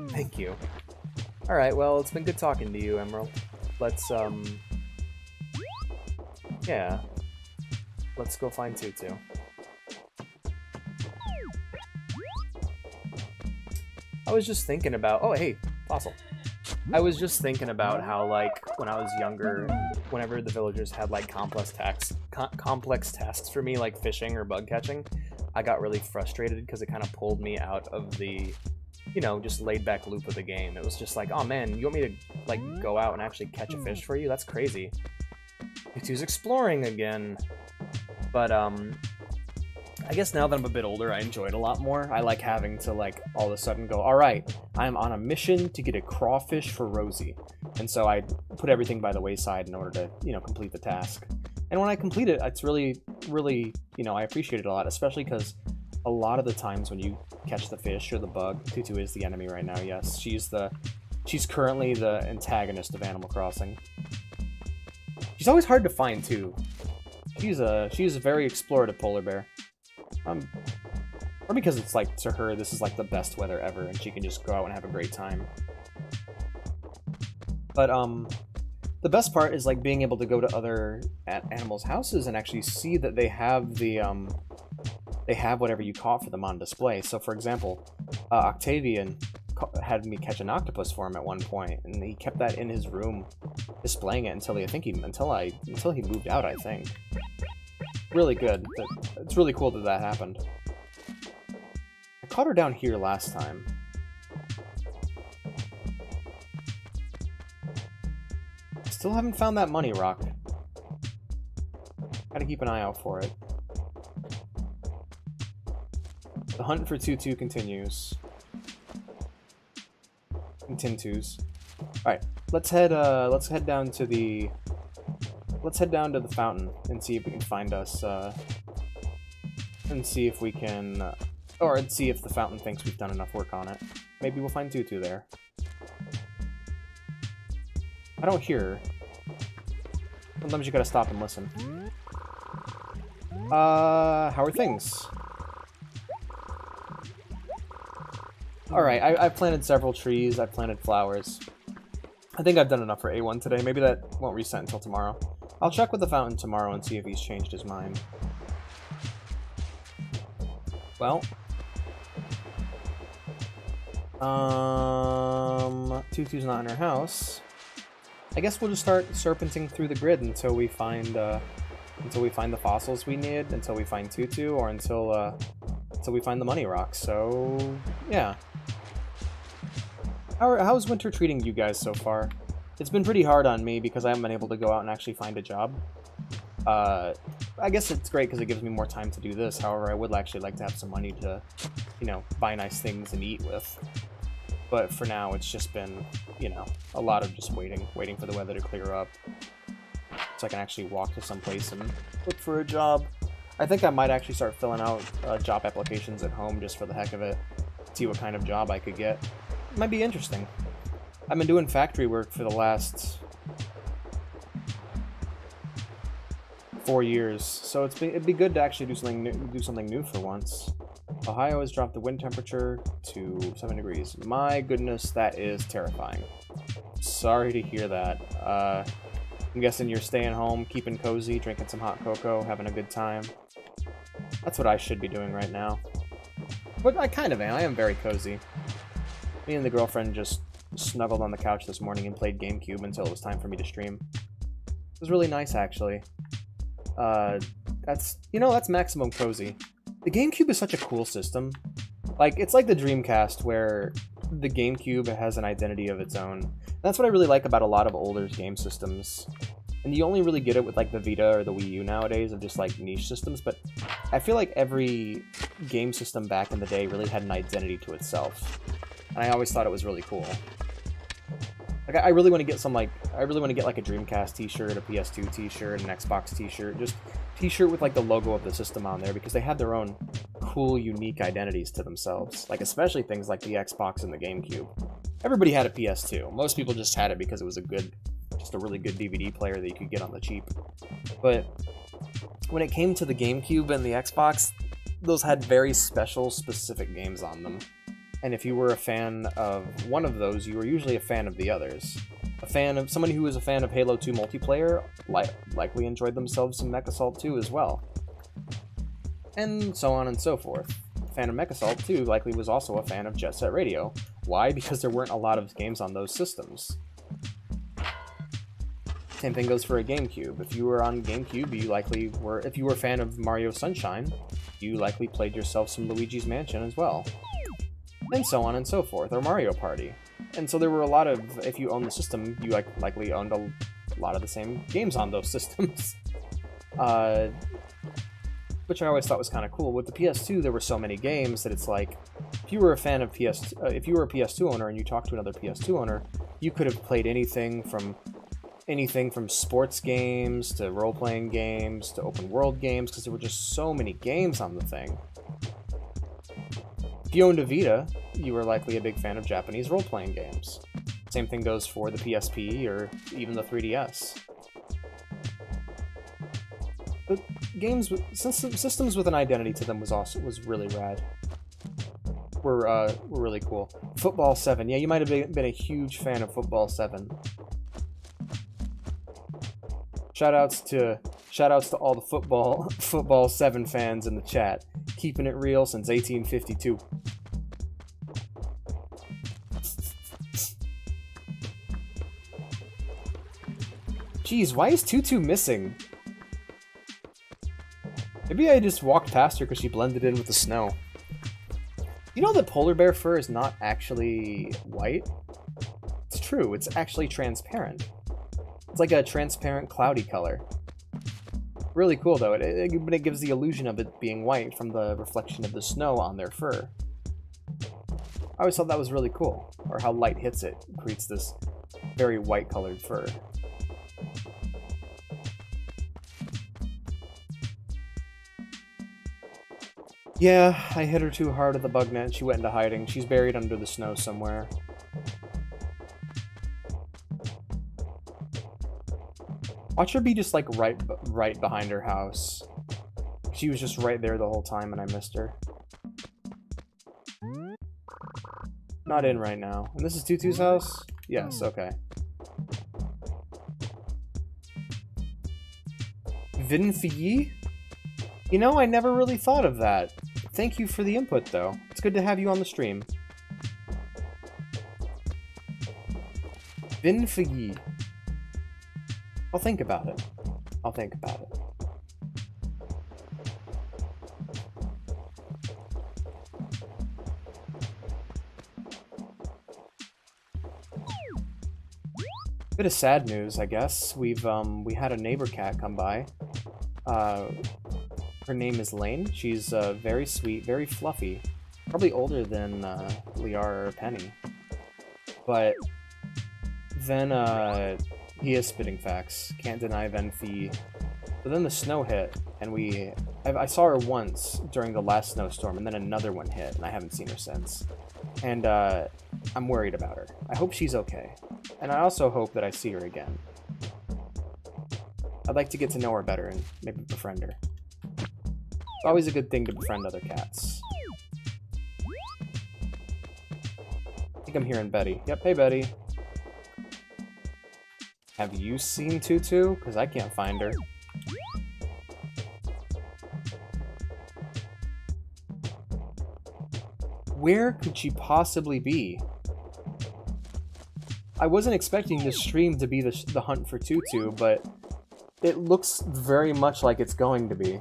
[SPEAKER 1] Thank you. Alright, well, it's been good talking to you, Emerald. Let's, yeah. Let's go find Tutu. I was just thinking about... oh, hey, fossil. I was just thinking about how, like, when I was younger, whenever the villagers had, like, complex tasks for me, like fishing or bug catching, I got really frustrated because it kind of pulled me out of the, you know, just laid-back loop of the game. It was just like, oh man, you want me to, like, go out and actually catch a fish for you? That's crazy. Tutu's exploring again. But, I guess now that I'm a bit older, I enjoy it a lot more. I like having to, like, all of a sudden go, alright, I'm on a mission to get a crawfish for Rosie. And so I put everything by the wayside in order to, you know, complete the task. And when I complete it, it's really, really, you know, I appreciate it a lot, especially because a lot of the times when you catch the fish or the bug, Tutu is the enemy right now, yes. She's currently the antagonist of Animal Crossing. She's always hard to find, too. She's a very explorative polar bear. Or because it's like, to her, this is like the best weather ever, and she can just go out and have a great time. But, the best part is, like, being able to go to other animals' houses and actually see that they have the, they have whatever you caught for them on display. So, for example, Octavian had me catch an octopus for him at one point, and he kept that in his room, displaying it until he moved out, I think. Really good. It's really cool that that happened. I caught her down here last time. Still haven't found that money rock. Gotta keep an eye out for it. The hunt for Tutu continues. Tintus. Alright, let's head down to the fountain and see if we can find us and see if we can or see if the fountain thinks we've done enough work on it. Maybe we'll find Tutu there. I don't hear her. Sometimes you gotta stop and listen. How are things? Alright, I've planted several trees, I've planted flowers. I think I've done enough for A1 today. Maybe that won't reset until tomorrow. I'll check with the fountain tomorrow and see if he's changed his mind. Well. Tutu's not in her house. I guess we'll just start serpenting through the grid until we find the fossils we need, until we find Tutu, or until we find the money rocks. So, yeah. How's winter treating you guys so far? It's been pretty hard on me because I haven't been able to go out and actually find a job. I guess it's great because it gives me more time to do this. However, I would actually like to have some money to, you know, buy nice things and eat with. But for now, it's just been, you know, a lot of just waiting for the weather to clear up, so I can actually walk to some place and look for a job. I think I might actually start filling out job applications at home just for the heck of it, see what kind of job I could get. It might be interesting. I've been doing factory work for the last 4 years, so it'd be good to actually do something new for once. Ohio has dropped the wind temperature to 7 degrees. My goodness, that is terrifying. Sorry to hear that. I'm guessing you're staying home, keeping cozy, drinking some hot cocoa, having a good time. That's what I should be doing right now. But I kind of am. I am very cozy. Me and the girlfriend just snuggled on the couch this morning and played GameCube until it was time for me to stream. It was really nice, actually. That's maximum cozy. The GameCube is such a cool system. Like, it's like the Dreamcast, where the GameCube has an identity of its own. That's what I really like about a lot of older game systems. And you only really get it with, like, the Vita or the Wii U nowadays, of just, like, niche systems, but I feel like every game system back in the day really had an identity to itself. And I always thought it was really cool. Like, I really want to get like a Dreamcast t-shirt, a PS2 t-shirt, an Xbox t-shirt, just t-shirt with like the logo of the system on there, because they had their own cool, unique identities to themselves. Like, especially things like the Xbox and the GameCube. Everybody had a PS2. Most people just had it because it was just a really good DVD player that you could get on the cheap. But when it came to the GameCube and the Xbox, those had very special, specific games on them. And if you were a fan of one of those, you were usually a fan of the others. Somebody who was a fan of Halo 2 multiplayer likely enjoyed themselves some Mech Assault 2 as well. And so on and so forth. A fan of Mech Assault 2 likely was also a fan of Jet Set Radio. Why? Because there weren't a lot of games on those systems. Same thing goes for a GameCube. If you were on GameCube, if you were a fan of Mario Sunshine, you likely played yourself some Luigi's Mansion as well. And so on and so forth, or Mario Party. And so there were a lot of, if you owned the system, you likely owned a lot of the same games on those systems. Which I always thought was kind of cool. With the PS2, there were so many games that it's like, if you were a fan of if you were a PS2 owner and you talked to another PS2 owner, you could have played anything from sports games to role-playing games to open world games, because there were just so many games on the thing. If you owned a Vita, you were likely a big fan of Japanese role-playing games. Same thing goes for the PSP or even the 3DS. But systems with an identity to them was really rad. Were really cool. Football 7, yeah, you might have been a huge fan of Football 7. Shoutouts to all the Football 7 fans in the chat, keeping it real since 1852. Jeez, why is Tutu missing? Maybe I just walked past her because she blended in with the snow. You know that polar bear fur is not actually white? It's true, it's actually transparent. It's like a transparent, cloudy color. Really cool, though. But it gives the illusion of it being white from the reflection of the snow on their fur. I always thought that was really cool, or how light hits it creates this very white-colored fur. Yeah, I hit her too hard at the bug net. She went into hiding. She's buried under the snow somewhere. Watch her be just like right behind her house. She was just right there the whole time and I missed her. Not in right now. And this is Tutu's house? Yes, okay. Vinfyi? You know, I never really thought of that. Thank you for the input, though. It's good to have you on the stream. Vinfyi. I'll think about it. I'll think about it. Bit of sad news, I guess. We had a neighbor cat come by. Her name is Lane. She's very sweet, very fluffy. Probably older than Liara or Penny. But then he is spitting facts. Can't deny Vinfyi. But then the snow hit, and I saw her once during the last snowstorm, and then another one hit, and I haven't seen her since. And I'm worried about her. I hope she's okay. And I also hope that I see her again. I'd like to get to know her better and maybe befriend her. It's always a good thing to befriend other cats. I think I'm hearing Betty. Yep, hey Betty. Have you seen Tutu? Because I can't find her. Where could she possibly be? I wasn't expecting this stream to be the hunt for Tutu, but it looks very much like it's going to be.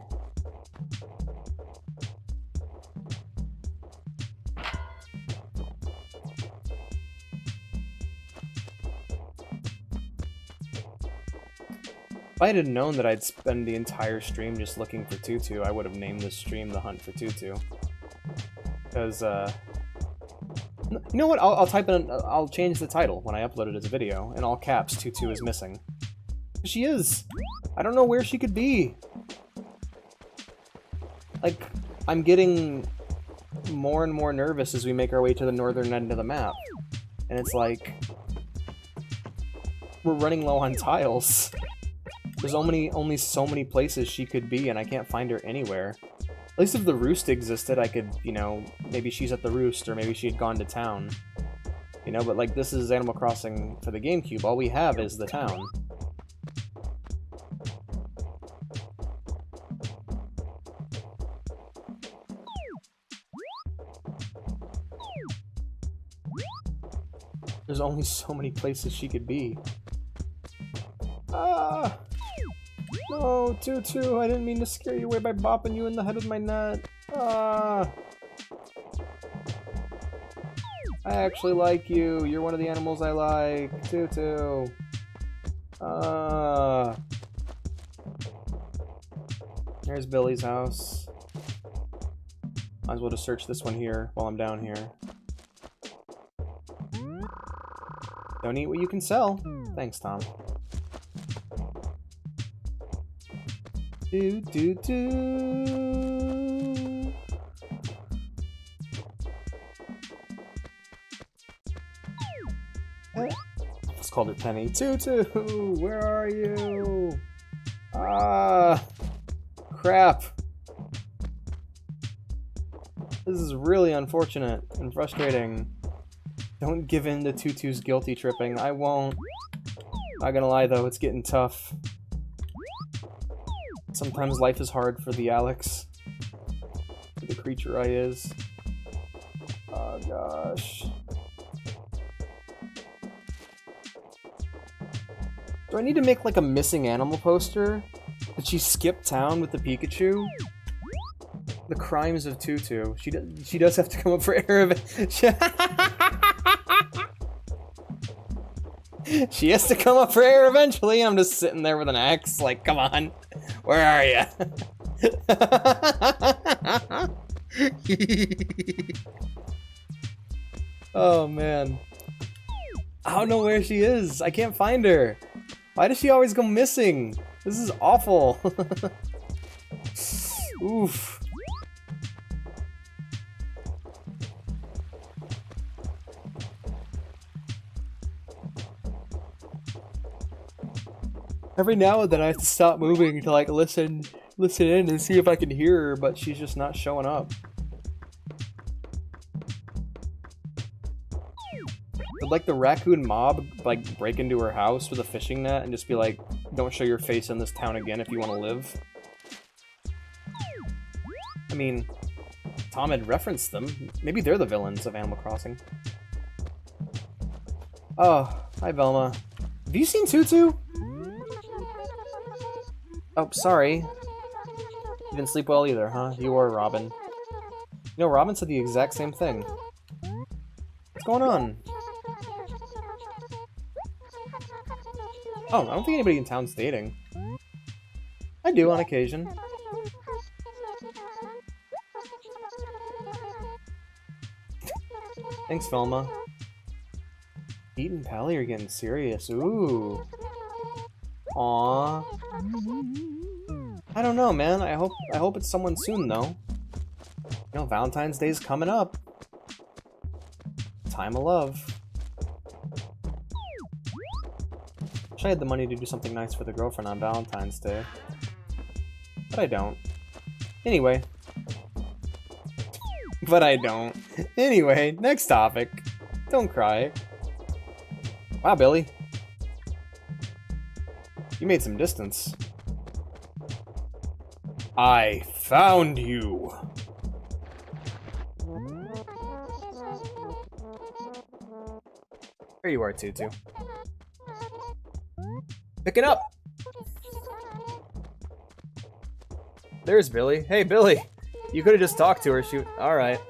[SPEAKER 1] If I had known that I'd spend the entire stream just looking for Tutu, I would have named this stream The Hunt for Tutu. Because, you know what? I'll change the title when I upload it as a video. In all caps, Tutu is missing. She is! I don't know where she could be. Like, I'm getting more and more nervous as we make our way to the northern end of the map. And it's like, we're running low on tiles. There's only so many places she could be, and I can't find her anywhere. At least if the roost existed, I could, you know, maybe she's at the roost, or maybe she had gone to town. You know, but like, this is Animal Crossing for the GameCube. All we have is the town. There's only so many places she could be. Ah! No, Tutu, I didn't mean to scare you away by bopping you in the head with my net. Ah! I actually like you. You're one of the animals I like. Tutu. Ah. There's Billy's house. Might as well just search this one here while I'm down here. Don't eat what you can sell. Thanks, Tom. Do do do. Let's call it Penny. Tutu, where are you? Ah, crap. This is really unfortunate and frustrating. Don't give in to Tutu's guilty tripping. I won't. Not gonna lie though, it's getting tough. Sometimes life is hard for the Alex. For the creature I is. Oh gosh. Do I need to make like a missing animal poster? Did she skip town with the Pikachu? The crimes of Tutu. She does have to come up for air. She has to come up for air eventually. I'm just sitting there with an axe, like, come on. Where are you? Oh man. I don't know where she is. I can't find her. Why does she always go missing? This is awful. Oof. Every now and then I have to stop moving to like listen in and see if I can hear her, but she's just not showing up. Would like the raccoon mob like break into her house with a fishing net and just be like, don't show your face in this town again if you want to live? I mean, Tom had referenced them. Maybe they're the villains of Animal Crossing. Oh, hi Velma. Have you seen Tutu? Oh, sorry. You didn't sleep well either, huh? You or Robin. You know, Robin said the exact same thing. What's going on? Oh, I don't think anybody in town's dating. I do on occasion. Thanks, Velma. Pete and Pally are getting serious. Ooh. Aww. I don't know, man. I hope it's someone soon, though. You know, Valentine's Day's coming up. Time of love. Wish I had the money to do something nice for the girlfriend on Valentine's Day. But I don't. Anyway. But I don't. Anyway, next topic. Don't cry. Wow, Billy. You made some distance. I found you! There you are, Tutu. Picking up! There's Billy. Hey, Billy! You could've just talked to her, shoot. Alright.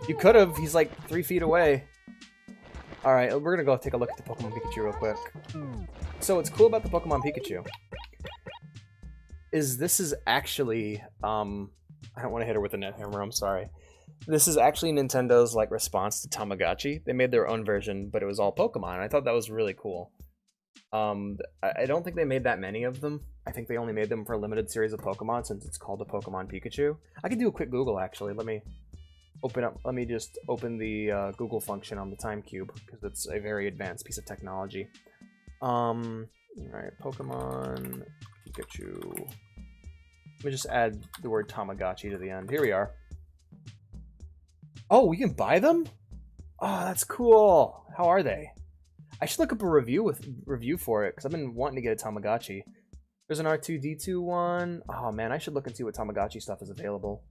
[SPEAKER 1] You could've, he's like 3 feet away. Alright, we're gonna go take a look at the Pokemon Pikachu real quick. So what's cool about the Pokemon Pikachu is this is actually, I don't want to hit her with a net hammer, I'm sorry. This is actually Nintendo's like response to Tamagotchi. They made their own version, but it was all Pokemon, and I thought that was really cool. I don't think they made that many of them. I think they only made them for a limited series of Pokemon since it's called the Pokemon Pikachu. I can do a quick Google actually. Let me just open the Google function on the Time Cube because it's a very advanced piece of technology. Alright, Pokemon Pikachu. Let me just add the word Tamagotchi to the end. Here we are. Oh, we can buy them? Oh, that's cool. How are they? I should look up a review for it because I've been wanting to get a Tamagotchi. There's an R2-D2 one. Oh man, I should look and see what Tamagotchi stuff is available.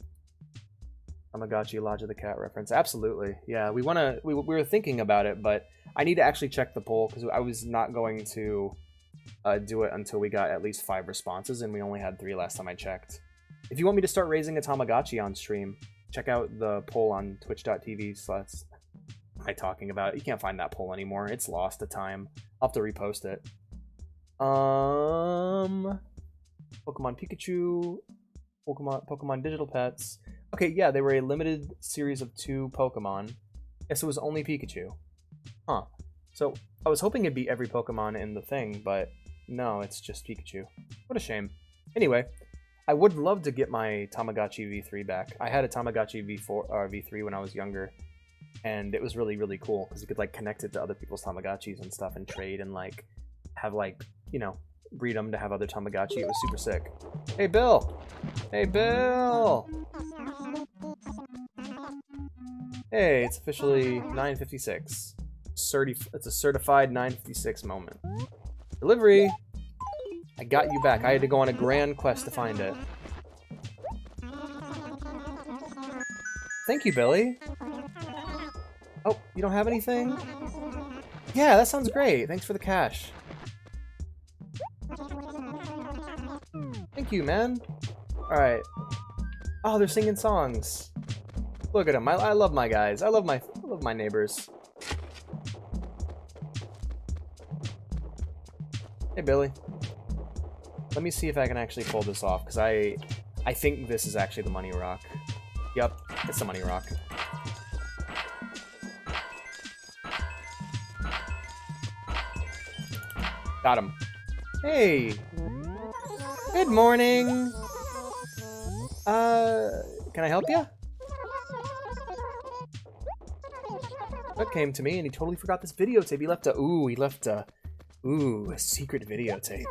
[SPEAKER 1] Tamagotchi Lodge of the Cat reference. Absolutely. Yeah, we were thinking about it, but I need to actually check the poll because I was not going to do it until we got at least 5 responses, and we only had 3 last time I checked. If you want me to start raising a Tamagotchi on stream, check out the poll on twitch.tv/. Am I talking about it? You can't find that poll anymore. It's lost to time. I'll have to repost it. Pokemon Pikachu, Pokemon Digital Pets. Okay, yeah, they were a limited series of 2 Pokemon. Yes, it was only Pikachu. Huh. So, I was hoping it'd be every Pokemon in the thing, but no, it's just Pikachu. What a shame. Anyway, I would love to get my Tamagotchi V3 back. I had a Tamagotchi V3 when I was younger, and it was really, really cool, because you could, like, connect it to other people's Tamagotchis and stuff, and trade, and, like, have, like, you know, breed them to have other Tamagotchi. It was super sick. Hey, Bill! Hey, Bill! Hey, it's officially 9:56. It's a certified 9:56 moment. Delivery! I got you back. I had to go on a grand quest to find it. Thank you, Billy. Oh, you don't have anything? Yeah, that sounds great. Thanks for the cash. Thank you, man. Alright. Oh, they're singing songs. Look at them. I love my guys. I love my neighbors. Hey, Billy. Let me see if I can actually pull this off, because I think this is actually the money rock. Yep, it's the money rock. Got him. Hey! Good morning! Can I help you? That came to me and he totally forgot this videotape. He left a secret videotape.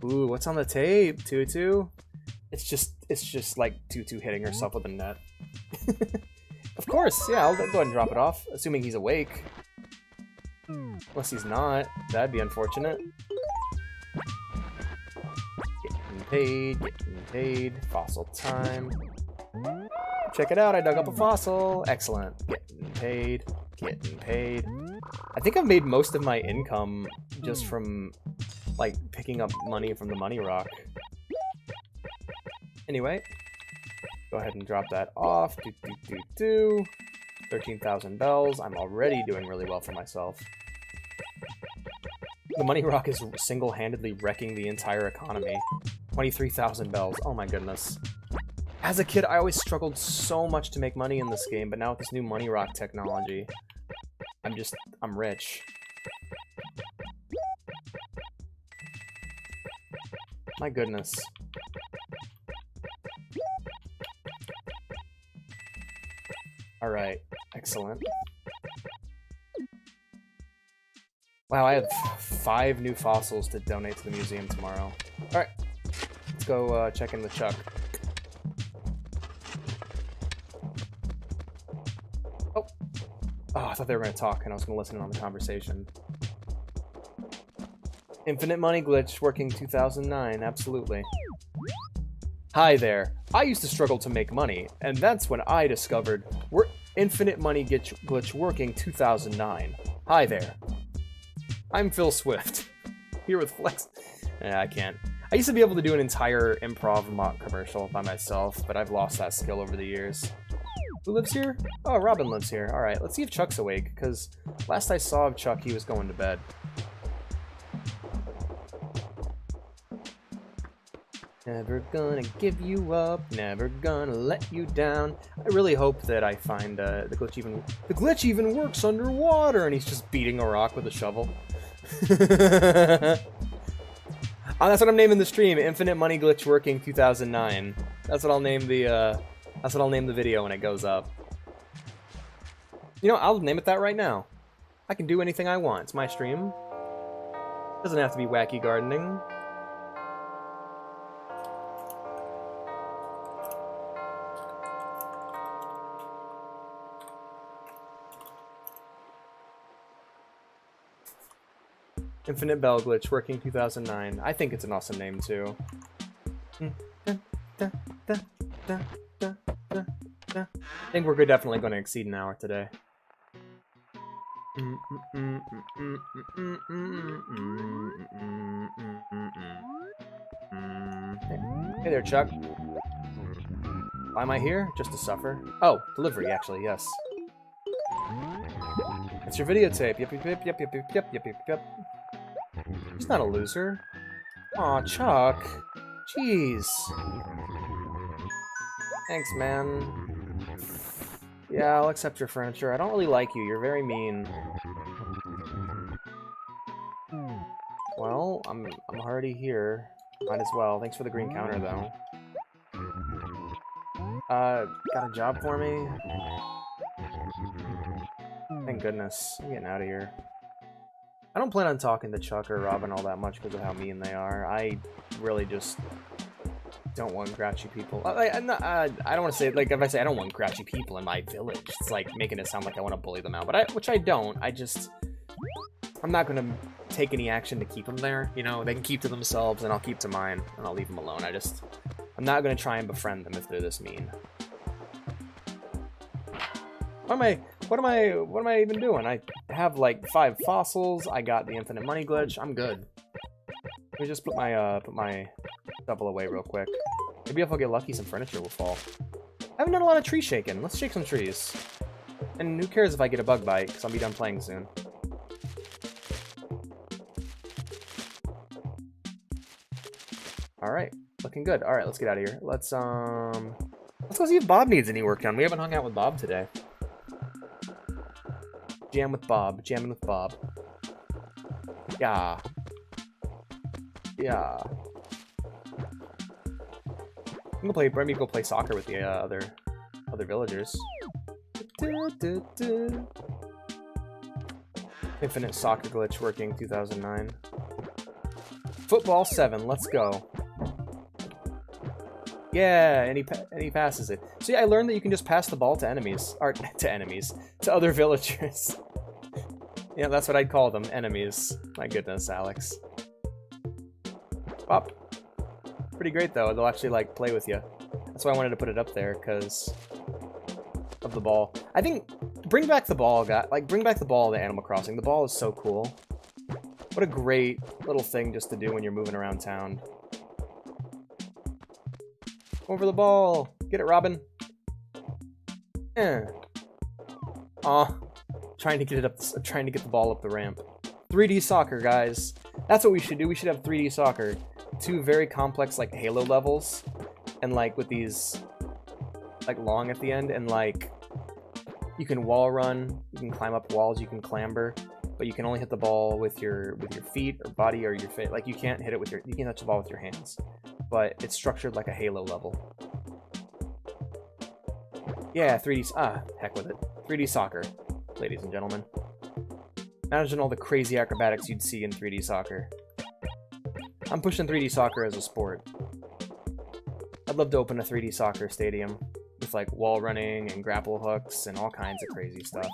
[SPEAKER 1] Ooh, what's on the tape, Tutu? It's just like Tutu hitting herself with a net. Of course, yeah, I'll go ahead and drop it off, assuming he's awake. Unless he's not, that'd be unfortunate. Getting paid, fossil time. Check it out, I dug up a fossil. Excellent. Getting paid. I think I've made most of my income just from, like, picking up money from the money rock. Anyway, go ahead and drop that off. 13,000 bells. I'm already doing really well for myself. The money rock is single-handedly wrecking the entire economy. 23,000 bells. Oh my goodness. As a kid, I always struggled so much to make money in this game, but now with this new money rock technology, I'm rich. My goodness. Alright, excellent. Wow, I have 5 new fossils to donate to the museum tomorrow. Alright, let's go check in with Chuck. Oh, I thought they were going to talk and I was going to listen in on the conversation. Infinite money glitch working 2009, absolutely. Hi there. I used to struggle to make money, and that's when I discovered infinite money glitch working 2009. Hi there. I'm Phil Swift, here with Flex. I can't. I used to be able to do an entire improv mock commercial by myself, but I've lost that skill over the years. Who lives here? Oh, Robin lives here. Alright, let's see if Chuck's awake, because last I saw of Chuck, he was going to bed. Never gonna give you up, never gonna let you down. I really hope that I find the glitch even works underwater, and he's just beating a rock with a shovel. Oh, that's what I'm naming the stream. Infinite money glitch working 2009. That's what I'll name the video when it goes up. You know, I'll name it that right now. I can do anything I want. It's my stream. Doesn't have to be wacky gardening. Infinite Bell Glitch, working 2009. I think it's an awesome name, too. I think we're definitely going to exceed an hour today. Hey there, Chuck. Why am I here? Just to suffer? Oh, delivery, actually, yes. It's your videotape. Yep. He's not a loser. Aw, Chuck. Jeez. Thanks, man. Yeah, I'll accept your furniture. I don't really like you. You're very mean. Well, I'm already here. Might as well. Thanks for the green counter, though. Got a job for me? Thank goodness. I'm getting out of here. I don't plan on talking to Chuck or Robin all that much because of how mean they are. I really just don't want grouchy people. I don't want to say, like, if I say I don't want grouchy people in my village, it's like making it sound like I want to bully them out. But which I don't. I'm not going to take any action to keep them there. You know, they can keep to themselves and I'll keep to mine and I'll leave them alone. I'm not going to try and befriend them if they're this mean. What am I even doing? I have like 5 fossils. I got the infinite money glitch. I'm good. Let me just put my double away real quick. Maybe if I get lucky, some furniture will fall. I haven't done a lot of tree shaking. Let's shake some trees. And who cares if I get a bug bite, because I'll be done playing soon. Alright, looking good. Alright, let's get out of here. Let's go see if Bob needs any work done. We haven't hung out with Bob today. Jam with Bob. Jamming with Bob. Yeah. Yeah. I'm gonna maybe go play soccer with the other villagers. Infinite soccer glitch working 2009. Football 7, let's go. Yeah, and he passes it. See, I learned that you can just pass the ball to enemies. Or, to other villagers. Yeah, that's what I'd call them, enemies. My goodness, Alex. Pop. Pretty great, though. They'll actually, like, play with you. That's why I wanted to put it up there, because of the ball. I think, bring back the ball, guy. Like, bring back the ball to Animal Crossing. The ball is so cool. What a great little thing just to do when you're moving around town. Over the ball. Get it, Robin. Yeah. Aw. Trying to get it up. Trying to get the ball up the ramp. 3D soccer, guys. That's what we should do. We should have 3D soccer. 2 very complex, like, Halo levels. And, like, with these, like, long at the end. And, like, you can wall run. You can climb up walls. You can clamber. But you can only hit the ball with your feet or body or your face. Like, you can't hit it with your... You can't touch the ball with your hands. But it's structured like a Halo level. Yeah, 3D... heck with it. 3D soccer, ladies and gentlemen. Imagine all the crazy acrobatics you'd see in 3D soccer. I'm pushing 3D soccer as a sport. I'd love to open a 3D soccer stadium with, like, wall running and grapple hooks and all kinds of crazy stuff.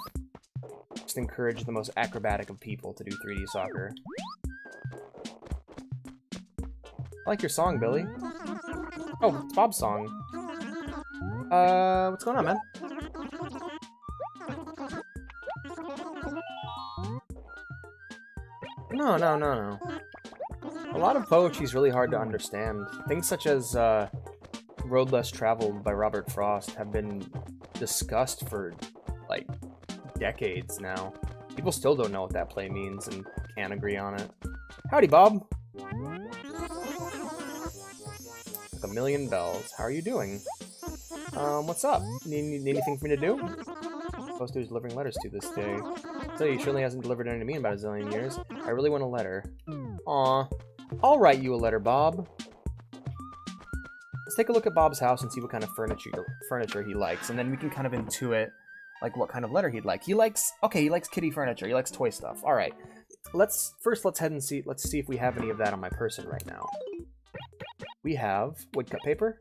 [SPEAKER 1] Just encourage the most acrobatic of people to do 3D soccer. I like your song, Billy. Oh, it's Bob's song. What's going on, man? No. A lot of poetry is really hard to understand. Things such as Road Less Traveled by Robert Frost have been discussed for, like, decades now. People still don't know what that play means and can't agree on it. Howdy, Bob! Like a million bells. How are you doing? What's up? Need anything for me to do? Supposed to be delivering letters to this day. So he surely hasn't delivered any to me in about a zillion years. I really want a letter. Aw. I'll write you a letter, Bob. Let's take a look at Bob's house and see what kind of furniture he likes, and then we can kind of intuit, like, what kind of letter he'd like. He likes kitty furniture. He likes toy stuff. All right. Let's head and see. Let's see if we have any of that on my person right now. We have woodcut paper,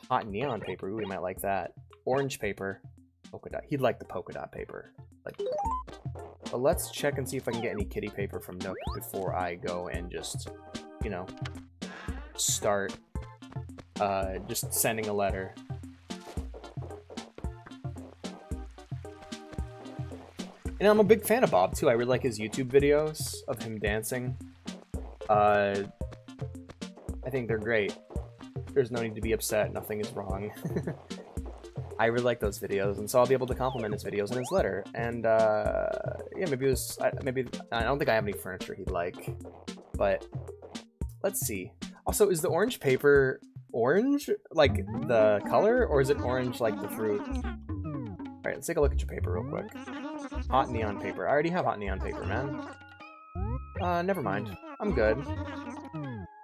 [SPEAKER 1] hot neon paper. Ooh, we might like that. Orange paper, polka dot. He'd like the polka dot paper. But let's check and see if I can get any kitty paper from Nook before I go and just, you know, start just sending a letter. And I'm a big fan of Bob, too. I really like his YouTube videos of him dancing. I think they're great. There's no need to be upset. Nothing is wrong. I really like those videos, and so I'll be able to compliment his videos in his letter. And, yeah, maybe I don't think I have any furniture he'd like. But, let's see. Also, is the orange paper orange, like, the color? Or is it orange like the fruit? Alright, let's take a look at your paper real quick. Hot neon paper. I already have hot neon paper, man. Never mind. I'm good.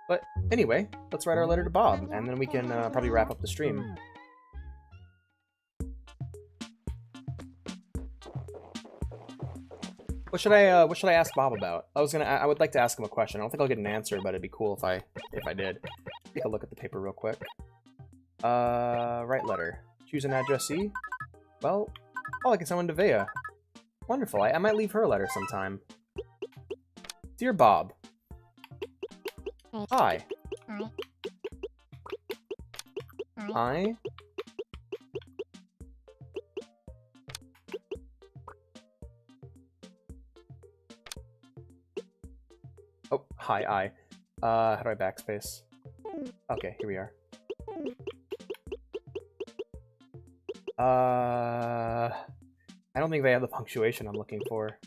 [SPEAKER 1] But anyway, let's write our letter to Bob, and then we can probably wrap up the stream. What should I ask Bob about? I would like to ask him a question. I don't think I'll get an answer, but it'd be cool if I did. Take a look at the paper real quick. Write letter. Choose an addressee. Well, I can send one to Vea. Wonderful. I might leave her a letter sometime. Dear Bob. Hi. I... Oh, hi, how do I backspace? Okay, here we are. I don't think they have the punctuation I'm looking for.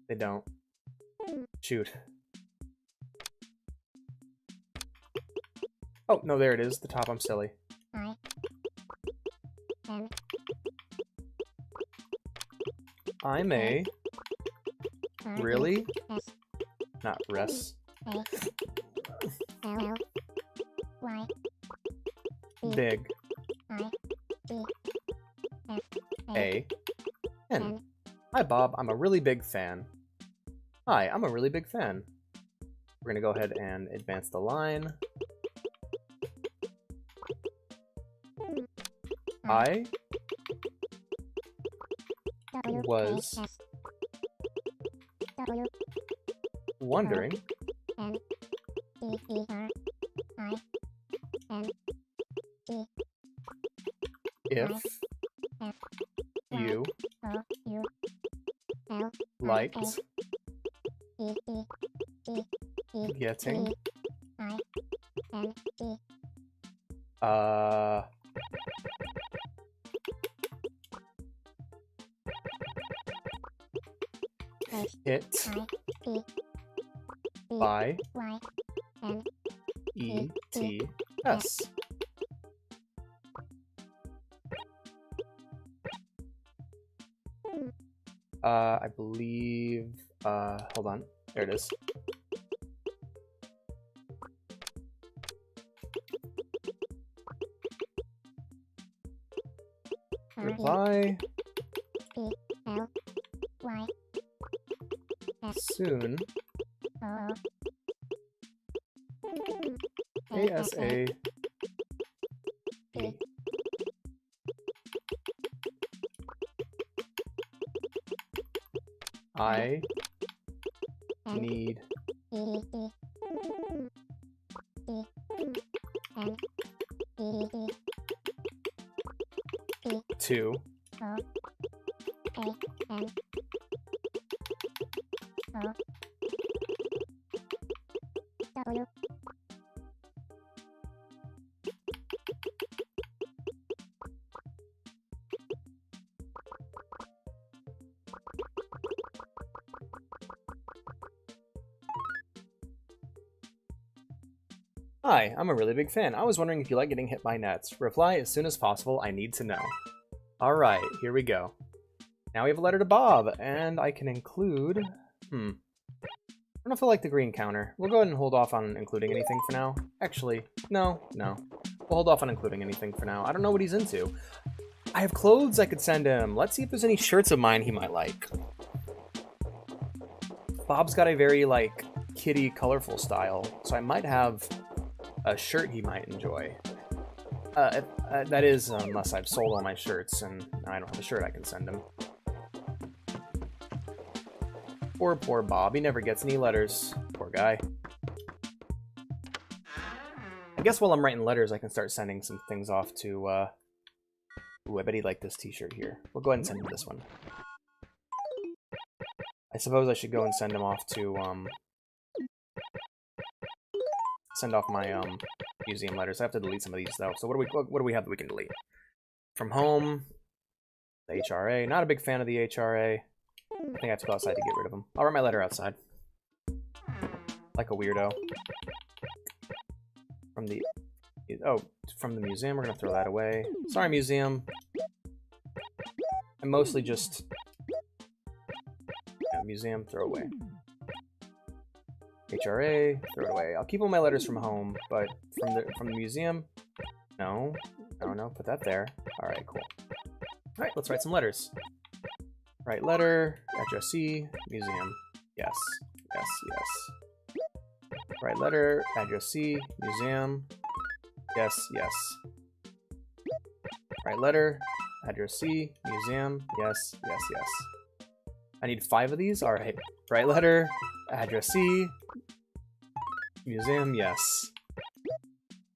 [SPEAKER 1] They don't. Shoot. Oh, no, there it is. The top, I'm silly. I'm a... Really? Not res. Big. A. N. Hi, Bob. I'm a really big fan. Hi, I'm a really big fan. We're gonna go ahead and advance the line. I was wondering if you liked getting hit by ETS. I believe, hold on, there it is. Reply soon. ASAP. I need to Hi, I'm a really big fan. I was wondering if you like getting hit by nets. Reply as soon as possible. I need to know. Alright, here we go. Now we have a letter to Bob, and I can include... I don't know if I like the green counter. We'll go ahead and hold off on including anything for now. Actually, no. We'll hold off on including anything for now. I don't know what he's into. I have clothes I could send him. Let's see if there's any shirts of mine he might like. Bob's got a very, like, kitty, colorful style, so I might have a shirt he might enjoy. That is, unless I've sold all my shirts and I don't have a shirt I can send him. Poor Bob, he never gets any letters. Poor guy. I guess while I'm writing letters, I can start sending some things off to, Ooh, I bet he'd like this t-shirt here. We'll go ahead and send him this one. I suppose I should go and send him off to, send off my, museum letters. I have to delete some of these, though. So what do we have that we can delete? From home, the HRA. Not a big fan of the HRA. I think I have to go outside to get rid of them. I'll write my letter outside. Like a weirdo. From the... Oh, from the museum, we're gonna throw that away. Sorry, museum. I'm mostly just... Yeah, museum, throw away. HRA, throw it away. I'll keep all my letters from home, but from the museum, no, put that there. All right, cool. All right, let's write some letters. Write letter, addressee, museum. Yes. Write letter, addressee, museum. Yes. Write letter, addressee, museum. Yes. I need 5 of these. All right. Write letter, addressee, museum, yes.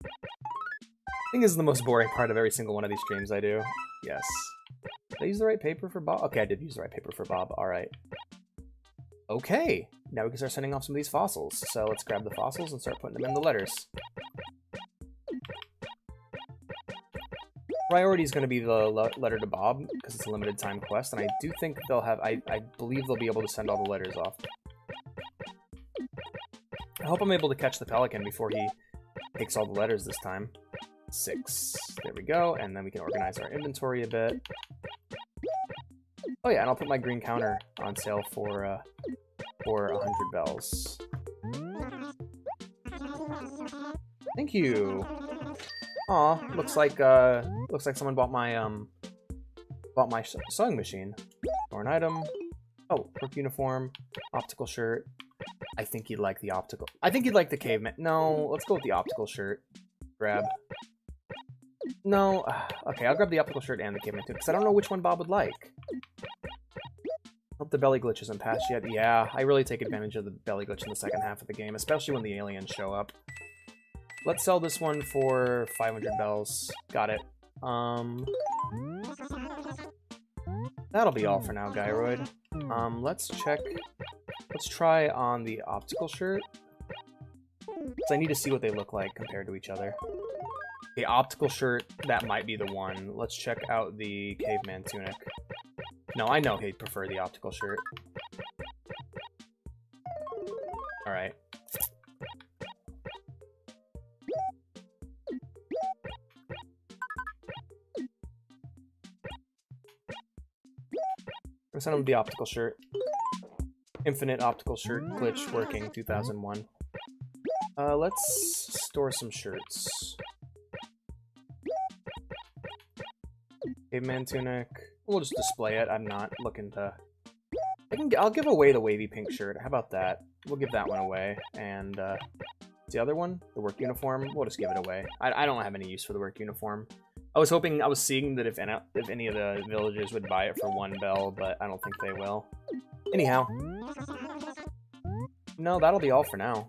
[SPEAKER 1] I think this is the most boring part of every single one of these streams I do. Yes. Did I use the right paper for Bob? Okay, I did use the right paper for Bob. Alright. Okay. Now we can start sending off some of these fossils. So let's grab the fossils and start putting them in the letters. Priority is going to be the letter to Bob, because it's a limited time quest, and I do think they'll have... I believe they'll be able to send all the letters off. I hope I'm able to catch the pelican before he Takes all the letters this time. 6. There we go. And then we can organize our inventory a bit. Oh yeah, and I'll put my green counter on sale for 100 bells. Thank you. Aw, looks like someone bought my sewing machine. Or an item. Oh, work uniform, optical shirt. I think he'd like the optical. I think he'd like the caveman. No, let's go with the optical shirt. Grab. No, okay, I'll grab the optical shirt and the caveman too, because I don't know which one Bob would like. Hope the belly glitch isn't patched yet. Yeah, I really take advantage of the belly glitch in the second half of the game, especially when the aliens show up. Let's sell this one for 500 bells. Got it. That'll be all for now, Gyroid. Let's check. Let's try on the optical shirt. Because I need to see what they look like compared to each other. The optical shirt, that might be the one. Let's check out the caveman tunic. No, I know he'd prefer the optical shirt. Alright. I'm send him the optical shirt. Infinite optical shirt glitch working 2001. Let's store some shirts. Caveman tunic. We'll just display it. I'm not looking to... I'll give away the wavy pink shirt. How about that? We'll give that one away. And the other one, the work uniform, we'll just give it away. I don't have any use for the work uniform. I was seeing that if any of the villagers would buy it for 1 bell, but I don't think they will. Anyhow. No, that'll be all for now.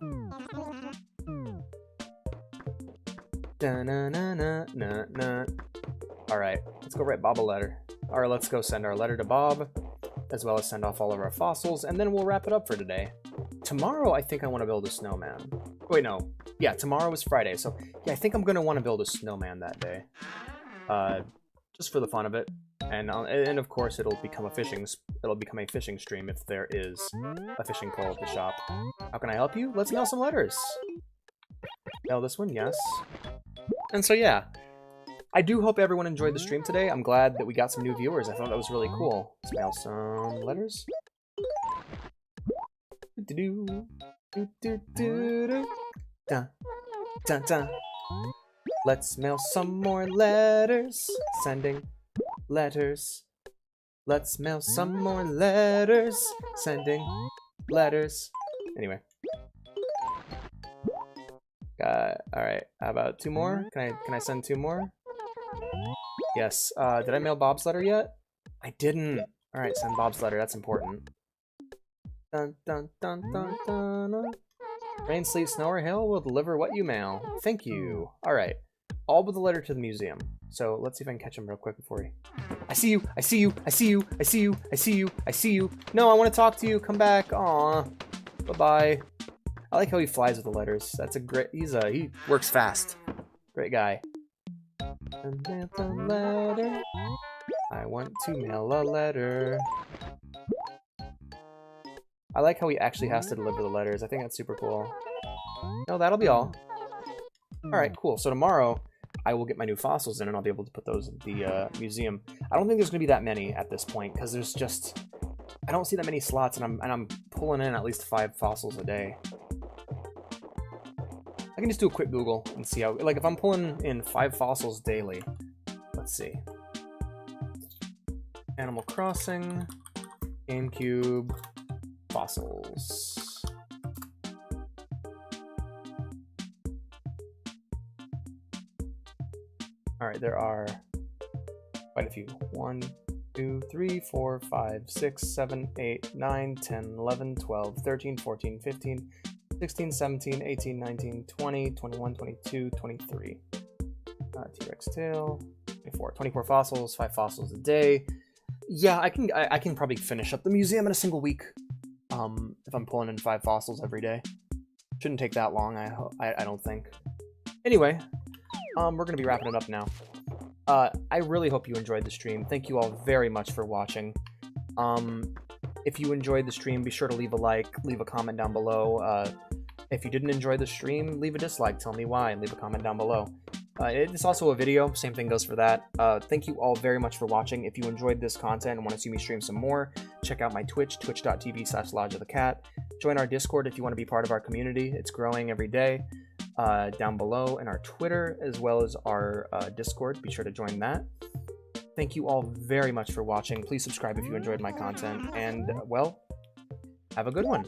[SPEAKER 1] Alright, let's go write Bob a letter. Or let's go send our letter to Bob, as well as send off all of our fossils, and then we'll wrap it up for today. Tomorrow, I think I want to build a snowman. Wait, no. Yeah, tomorrow is Friday, so yeah, I think I'm going to want to build a snowman that day. Just for the fun of it. And of course, it'll become a fishing stream if there is a fishing pole at the shop. How can I help you? Let's mail some letters. Mail this one, yes. And so yeah, I do hope everyone enjoyed the stream today. I'm glad that we got some new viewers. I thought that was really cool. Let's mail some letters. Dun, dun, dun. Let's mail some more letters. Sending letters. Let's mail some more letters. Sending letters. Anyway. Alright, how about 2 more? Can I send 2 more? Yes. Did I mail Bob's letter yet? I didn't. Alright, send Bob's letter. That's important. Dun, dun, dun, dun, dun, dun. Rain, sleet, snow, or hail will deliver what you mail. Thank you. Alright. All but the letter to the museum. So let's see if I can catch him real quick before he... I see you! I see you! I see you! I see you! I see you! I see you! No, I want to talk to you! Come back! Aw. Bye-bye. I like how he flies with the letters. That's a great... He works fast. Great guy. Letter. I want to mail a letter. I like how he actually has to deliver the letters. I think that's super cool. No, that'll be all. Alright, cool. So tomorrow, I will get my new fossils in and I'll be able to put those in the museum. I don't think there's going to be that many at this point, because there's just... I don't see that many slots, and I'm pulling in at least 5 fossils a day. I can just do a quick Google and see how... Like, if I'm pulling in 5 fossils daily... Let's see. Animal Crossing... GameCube... Fossils. Alright, there are quite a few. 1, 2, 3, 4, 5, 6, 7, 8, 9, 10, 11, 12, 13, 14, 15, 16, 17, 18, 19, 20, 21, 22, 23. T-Rex tail. 24 fossils, 5 fossils a day. Yeah, I can probably finish up the museum in a single week. If I'm pulling in 5 fossils every day. Shouldn't take that long, I don't think. Anyway, we're gonna be wrapping it up now. I really hope you enjoyed the stream. Thank you all very much for watching. If you enjoyed the stream, be sure to leave a like, leave a comment down below. If you didn't enjoy the stream, leave a dislike, tell me why, and leave a comment down below. It's also a video, same thing goes for that. Thank you all very much for watching. If you enjoyed this content and want to see me stream some more, check out my Twitch, twitch.tv/lodgeofthecat. Join our Discord if you want to be part of our community. It's growing every day. Down below, and our Twitter, as well as our Discord. Be sure to join that. Thank you all very much for watching. Please subscribe if you enjoyed my content, and, well, have a good one.